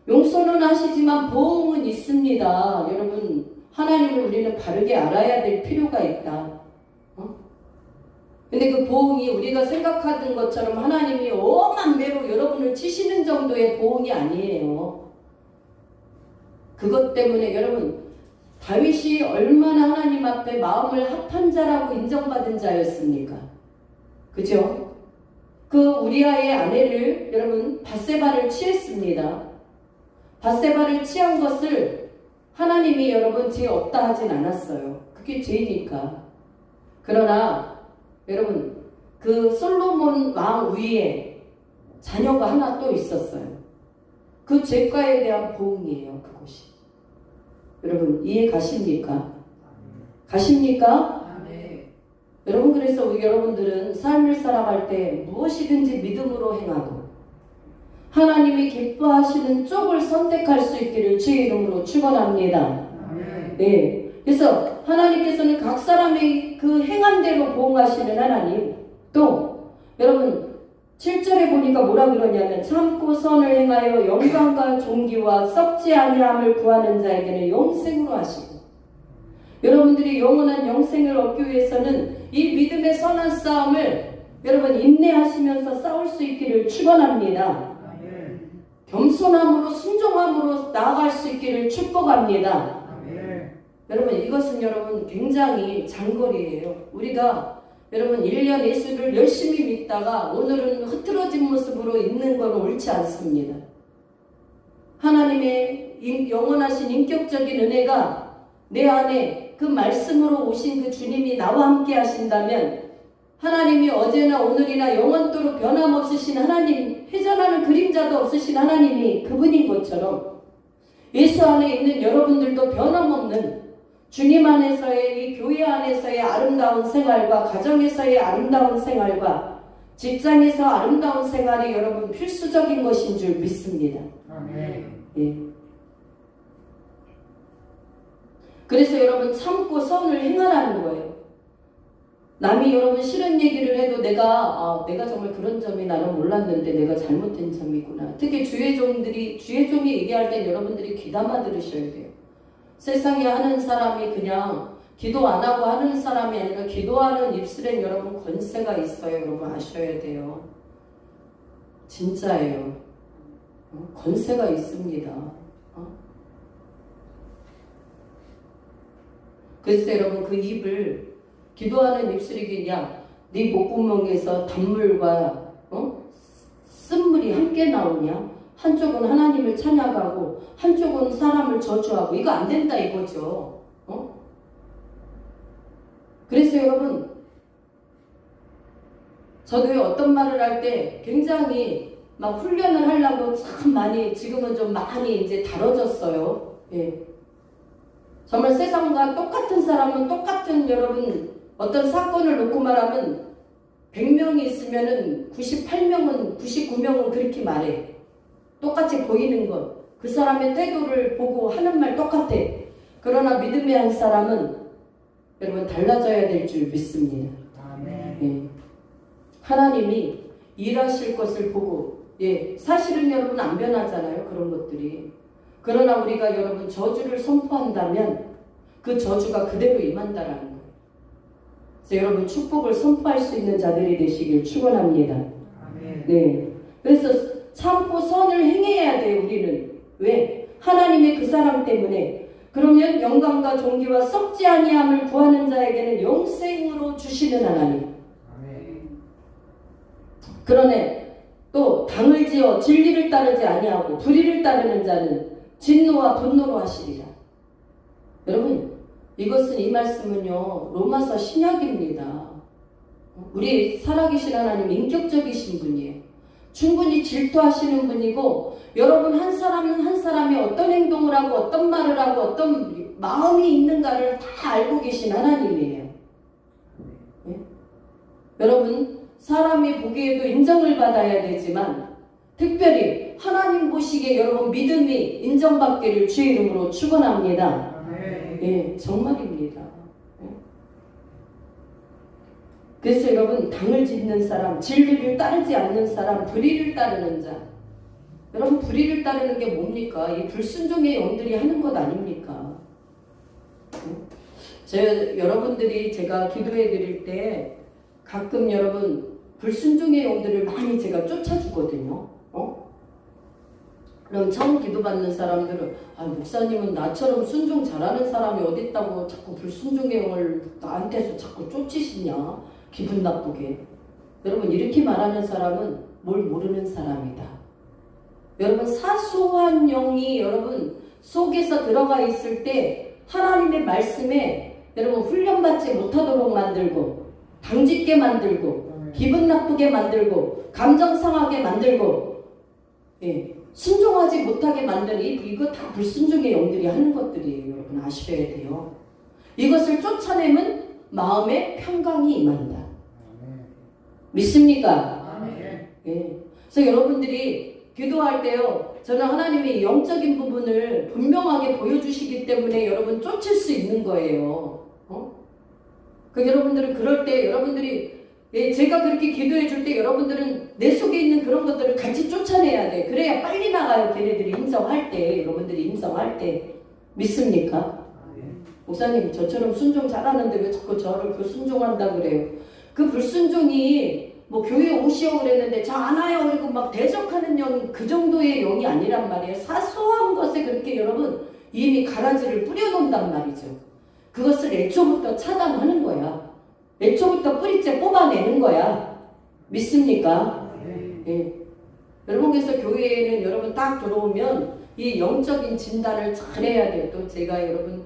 용서는 하시지만 보응은 있습니다. 여러분 하나님을 우리는 바르게 알아야 될 필요가 있다. 근데 그 보응이 우리가 생각하던 것처럼 하나님이 엄한 매로 여러분을 치시는 정도의 보응이 아니에요. 그것 때문에 여러분 다윗이 얼마나 하나님 앞에 마음을 합한 자라고 인정받은 자였습니까? 그죠? 그 우리아의 아내를 여러분 밧세바를 취했습니다. 밧세바를 취한 것을 하나님이 여러분 죄 없다 하진 않았어요. 그게 죄니까. 그러나 여러분 그 솔로몬 왕 위에 자녀가 하나 또 있었어요. 그 죄가에 대한 보응이에요. 그것이. 여러분 이해 가십니까? 가십니까? 여러분, 그래서 우리 여러분들은 삶을 살아갈 때 무엇이든지 믿음으로 행하고 하나님이 기뻐하시는 쪽을 선택할 수 있기를 주의 이름으로 축원합니다. 아멘. 네. 그래서 하나님께서는 각 사람의 그 행한 대로 보응하시는 하나님, 또 여러분 7절에 보니까 뭐라 그러냐면 참고 선을 행하여 영광과 존귀와 썩지 아니함을 구하는 자에게는 영생으로 하시고, 여러분들이 영원한 영생을 얻기 위해서는 이 믿음의 선한 싸움을 여러분 인내하시면서 싸울 수 있기를 축원합니다. 아멘. 겸손함으로 순종함으로 나아갈 수 있기를 축복합니다. 아멘. 여러분, 이것은 여러분 굉장히 장거리예요. 우리가 여러분 1년 예수를 열심히 믿다가 오늘은 흐트러진 모습으로 있는 건 옳지 않습니다. 하나님의 영원하신 인격적인 은혜가 내 안에 그 말씀으로 오신 그 주님이 나와 함께 하신다면, 하나님이 어제나 오늘이나 영원토록 변함없으신 하나님, 회전하는 그림자도 없으신 하나님이 그분인 것처럼 예수 안에 있는 여러분들도 변함없는 주님 안에서의 이 교회 안에서의 아름다운 생활과 가정에서의 아름다운 생활과 직장에서 아름다운 생활이 여러분 필수적인 것인 줄 믿습니다. 아멘. 예. 그래서 여러분 참고 선을 행하라는 거예요. 남이 여러분 싫은 얘기를 해도 내가 정말 그런 점이 나는 몰랐는데 내가 잘못된 점이구나. 특히 주의 종이 얘기할 땐 여러분들이 귀담아 들으셔야 돼요. 세상에 하는 사람이 그냥 기도 안 하고 하는 사람이 아니라 기도하는 입술엔 여러분 권세가 있어요. 여러분 아셔야 돼요. 진짜예요. 권세가 있습니다. 그래서 여러분 그 입을, 기도하는 입술이 그냥 네 목구멍에서 단물과 쓴물이 함께 나오냐? 한쪽은 하나님을 찬양하고 한쪽은 사람을 저주하고, 이거 안 된다 이거죠. 그래서 여러분, 저도 어떤 말을 할 때 굉장히 막 훈련을 하려고 참 많이, 지금은 좀 많이 이제 다뤄졌어요. 예. 정말 세상과 똑같은 사람은 똑같은, 여러분 어떤 사건을 놓고 말하면 100명이 있으면은 98명은 99명은 그렇게 말해. 똑같이 보이는 것, 그 사람의 태도를 보고 하는 말 똑같아. 그러나 믿음의 한 사람은 여러분 달라져야 될 줄 믿습니다. 아멘. 예. 하나님이 일하실 것을 보고, 예, 사실은 여러분 안 변하잖아요, 그런 것들이. 그러나 우리가 여러분 저주를 선포한다면 그 저주가 그대로 임한다라는 거예요. 그래서 여러분 축복을 선포할 수 있는 자들이 되시길 축원합니다. 아멘. 네. 그래서 참고 선을 행해야 돼요, 우리는. 왜? 하나님의 그 사람 때문에. 그러면 영광과 존귀와 썩지 아니함을 구하는 자에게는 영생으로 주시는 하나님. 아멘. 그러네. 또 당을 지어 진리를 따르지 아니하고 불의를 따르는 자는 진노와 분노로 하시리라. 여러분, 이것은, 이 말씀은요 로마서 신약입니다. 우리 살아계신 하나님 인격적이신 분이에요. 충분히 질투하시는 분이고, 여러분 한 사람은 한 사람이 어떤 행동을 하고 어떤 말을 하고 어떤 마음이 있는가를 다 알고 계신 하나님이에요. 네? 여러분, 사람이 보기에도 인정을 받아야 되지만 특별히 하나님 보시기에 여러분 믿음이 인정받기를 주의 이름으로 축원합니다. 아멘. 예, 정말입니다. 그래서 여러분, 당을 짓는 사람, 진리를 따르지 않는 사람, 불의를 따르는 자. 여러분, 불의를 따르는 게 뭡니까? 이 불순종의 영들이 하는 것 아닙니까? 여러분들이 제가 기도해 드릴 때 가끔 여러분 불순종의 영들을 많이 제가 쫓아주거든요. 그럼 처음 기도받는 사람들은, 목사님은 나처럼 순종 잘하는 사람이 어딨다고 자꾸 불순종의 영을 나한테서 자꾸 쫓으시냐? 기분 나쁘게. 여러분, 이렇게 말하는 사람은 뭘 모르는 사람이다. 여러분, 사소한 영이 여러분 속에서 들어가 있을 때 하나님의 말씀에 여러분 훈련받지 못하도록 만들고, 당짓게 만들고, 기분 나쁘게 만들고, 감정 상하게 만들고, 예, 순종하지 못하게 만드는 이거 다 불순종의 영들이 하는 것들이에요. 여러분 아셔야 돼요. 이것을 쫓아내면 마음에 평강이 임한다. 믿습니까? 아멘. 예. 그래서 여러분들이 기도할 때요, 저는 하나님이 영적인 부분을 분명하게 보여주시기 때문에 여러분 쫓을 수 있는 거예요. 그 여러분들은 그럴 때 여러분들이 제가 그렇게 기도해 줄 때 여러분들은 내 속에 있는 그런 것들을 같이 쫓아내야 돼. 그래야 빨리 나가요. 걔네들이 인정할 때, 여러분들이 인정할 때. 믿습니까? 목사님, 저처럼 순종 잘하는데 왜 자꾸 저를 불순종한다 그래요? 그 불순종이 뭐 교회에 오시오 그랬는데 저 안 와요 그리고 막 대적하는 영, 그 정도의 영이 아니란 말이에요. 사소한 것에 그렇게 여러분 이미 가라지를 뿌려놓는단 말이죠. 그것을 애초부터 차단하는 거야. 애초부터 뿌리째 뽑아내는 거야. 믿습니까? 예. 여러분, 그래서 교회에는 여러분 딱 들어오면 이 영적인 진단을 잘 해야 돼요. 또 제가 여러분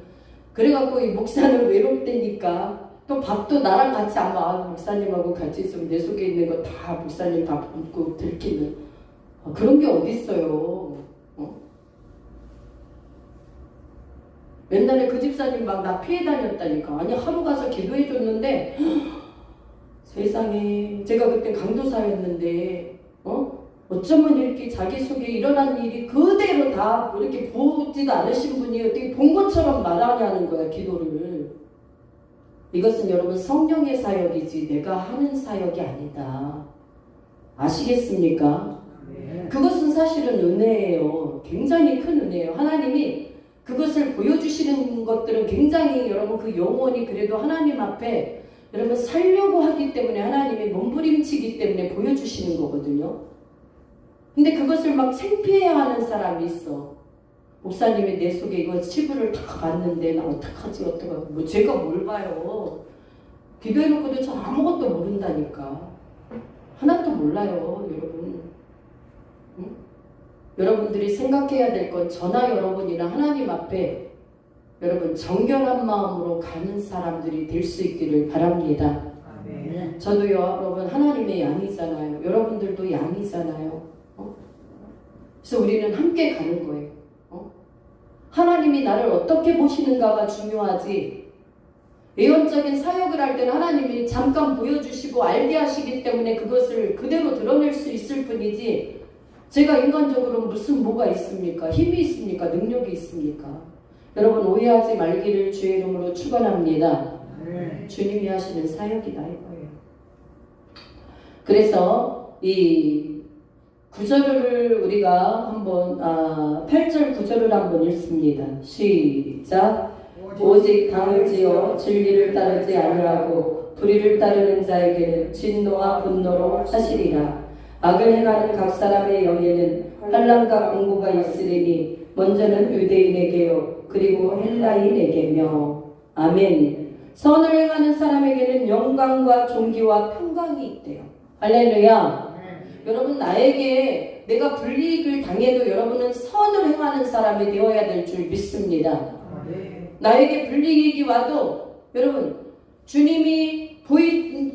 그래갖고 이 목사는 외롭다니까 또 밥도 나랑 같이 아마 목사님하고 같이 있으면 내 속에 있는 거 다 목사님 다 붓고 들키는 그런 게 어딨어요. 옛날에 그 집사님 막 나 피해 다녔다니까. 아니 하루 가서 기도해 줬는데 세상에 제가 그때 강도사였는데 어쩌면 이렇게 자기 속에 일어난 일이 그대로 다 이렇게 보지도 않으신 분이 어떻게 본 것처럼 말하냐는 거야, 기도를. 이것은 여러분 성령의 사역이지 내가 하는 사역이 아니다. 아시겠습니까? 그것은 사실은 은혜예요. 굉장히 큰 은혜예요. 하나님이 그것을 보여주시는 것들은 굉장히 여러분 그 영혼이 그래도 하나님 앞에 여러분 살려고 하기 때문에 하나님이 몸부림치기 때문에 보여주시는 거거든요. 근데 그것을 막 창피해야 하는 사람이 있어. 목사님이 내 속에 이거 치부를 다 봤는데 나 어떡하지 어떡하지. 뭐 제가 뭘 봐요. 기도해놓고도 저 아무것도 모른다니까. 하나도 몰라요 여러분. 응? 여러분들이 생각해야 될 건 저나 여러분이나 하나님 앞에 여러분 정결한 마음으로 가는 사람들이 될 수 있기를 바랍니다. 아멘. 저도 여러분 하나님의 양이잖아요. 여러분들도 양이잖아요. 그래서 우리는 함께 가는 거예요. 하나님이 나를 어떻게 보시는가가 중요하지. 예언적인 사역을 할 때는 하나님이 잠깐 보여주시고 알게 하시기 때문에 그것을 그대로 드러낼 수 있을 뿐이지 제가 인간적으로 무슨 뭐가 있습니까? 힘이 있습니까? 능력이 있습니까? 여러분 오해하지 말기를 주의 이름으로 축원합니다. 주님이 하시는 사역이다 이거예요. 그래서 이 구절을 우리가 한번 8절 9절을 한번 읽습니다. 시작. 오직 당을 지어 진리를 따르지 아니하고 불의를 따르는 자에게는 진노와 분노로 하시리라. 악을 행하는 각 사람의 영에는 환난과 공고가 있으리니 먼저는 유대인에게요 그리고 헬라인에게며. 아멘. 선을 행하는 사람에게는 영광과 존귀와 평강이 있대요. 할렐루야. 여러분 나에게 내가 불이익을 당해도 여러분은 선을 행하는 사람이 되어야 될 줄 믿습니다. 나에게 불이익이 와도 여러분 주님이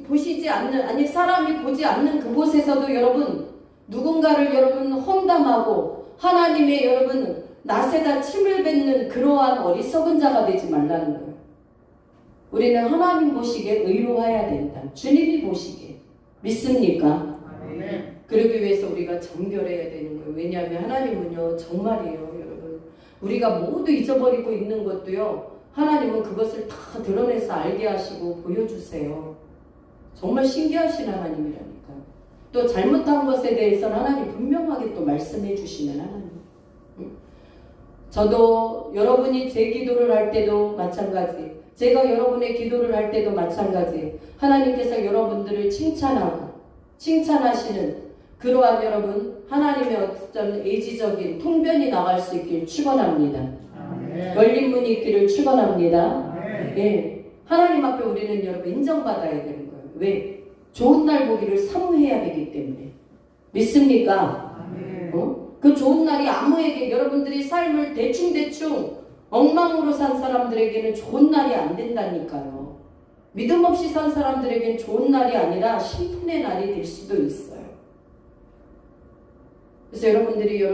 보시지 않는 아니 사람이 보지 않는 그곳에서도 여러분 누군가를 여러분 험담하고 하나님의 여러분 낯에다 침을 뱉는 그러한 어리석은 자가 되지 말라는 거예요. 우리는 하나님 보시기에 의로해야 된다. 주님이 보시기에. 믿습니까? 그러기 위해서 우리가 정결해야 되는 거예요. 왜냐하면 하나님은요 정말이에요 여러분. 우리가 모두 잊어버리고 있는 것도요 하나님은 그것을 다 드러내서 알게 하시고 보여주세요. 정말 신기하신 하나님이라니까. 또 잘못한 것에 대해서는 하나님 분명하게 또 말씀해 주시는 하나님. 저도 여러분이 제 기도를 할 때도 마찬가지, 제가 여러분의 기도를 할 때도 마찬가지, 하나님께서 여러분들을 칭찬하시는 그러한 여러분 하나님의 어떤 의지적인 통변이 나갈 수 있길 축원합니다. 열린 문이 있기를 축원합니다. 예, 하나님 앞에 우리는 여러분 인정받아야 되는 거예요. 왜? 좋은 날 보기를 사모해야 되기 때문에. 믿습니까? 그 좋은 날이 아무에게 여러분들이 삶을 대충 엉망으로 산 사람들에게는 좋은 날이 안 된다니까요. 믿음 없이 산 사람들에게는 좋은 날이 아니라 심판의 날이 될 수도 있어요. 그래서 여러분들이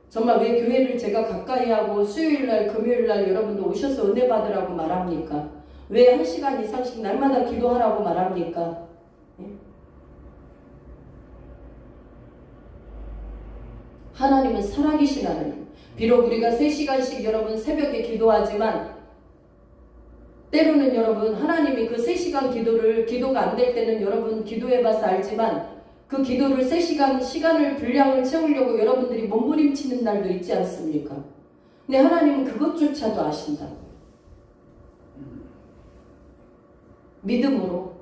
정말 왜 교회를 제가 가까이 하고 수요일날 금요일날 여러분들 오셔서 은혜 받으라고 말합니까? 왜 1시간 이상씩 날마다 기도하라고 말합니까? 예? 하나님은 살아계신 하나님. 비록 우리가 3시간씩 여러분 새벽에 기도하지만 때로는 여러분 하나님이 그 3시간 기도가 안 될 때는 여러분 기도해봐서 알지만 그 기도를 3시간 시간을 분량을 채우려고 여러분들이 몸부림치는 날도 있지 않습니까? 근데 하나님은 그것조차도 아신다. 믿음으로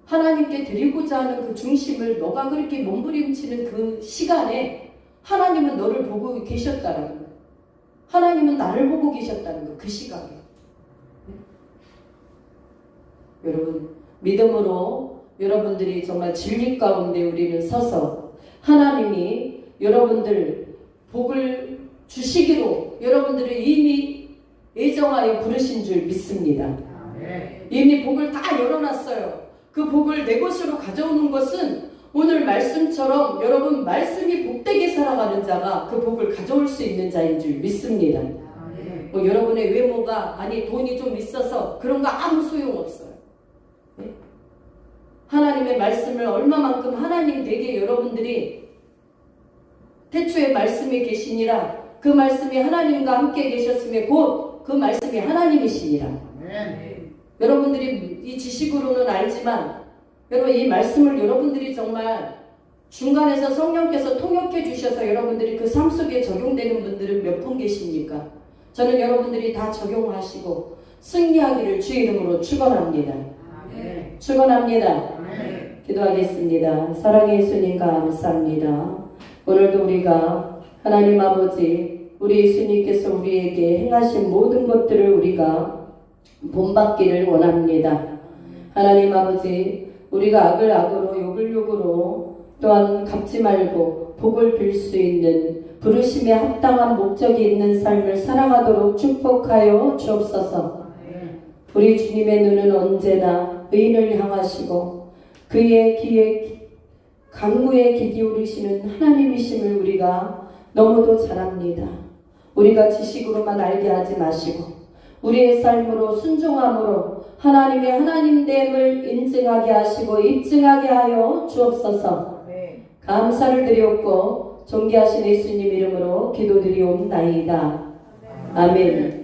하나님께 드리고자 하는 그 중심을 너가 그렇게 몸부림치는 그 시간에 하나님은 너를 보고 계셨다는 거예요. 하나님은 나를 보고 계셨다는 거예요. 그 시간에. 여러분 믿음으로 여러분들이 정말 진리 가운데 우리는 서서 하나님이 여러분들 복을 주시기로 여러분들을 이미 예정하여 부르신 줄 믿습니다. 이미 복을 다 열어놨어요. 그 복을 내 것으로 가져오는 것은 오늘 말씀처럼 여러분 말씀이 복되게 살아가는 자가 그 복을 가져올 수 있는 자인 줄 믿습니다. 뭐 여러분의 외모가 아니 돈이 좀 있어서 그런 거 아무 소용없어요. 네? 하나님의 말씀을 얼마만큼 하나님 되게 여러분들이 태초에 말씀이 계시니라 그 말씀이 하나님과 함께 계셨음에 곧 그 말씀이 하나님이시니라. 여러분들이 이 지식으로는 알지만 여러분 이 말씀을 여러분들이 정말 중간에서 성령께서 통역해 주셔서 여러분들이 그 삶 속에 적용되는 분들은 몇 분 계십니까? 저는 여러분들이 다 적용하시고 승리하기를 주의 이름으로 축원합니다. 축원합니다. 기도하겠습니다. 사랑의 예수님 감사합니다. 오늘도 우리가 하나님 아버지 우리 예수님께서 우리에게 행하신 모든 것들을 우리가 본받기를 원합니다. 하나님 아버지 우리가 악을 악으로 욕을 욕으로 또한 갚지 말고 복을 빌 수 있는 부르심에 합당한 목적이 있는 삶을 살아가도록 축복하여 주옵소서. 우리 주님의 눈은 언제나 의인을 향하시고 그의 귀에 강구에 귀 기울이시는 하나님이심을 우리가 너무도 잘 압니다. 우리가 지식으로만 알게 하지 마시고 우리의 삶으로 순종함으로 하나님의 하나님됨을 인증하게 하시고 입증하게 하여 주옵소서. 감사를 드리옵고 존귀하신 예수님 이름으로 기도드리옵나이다. 아멘.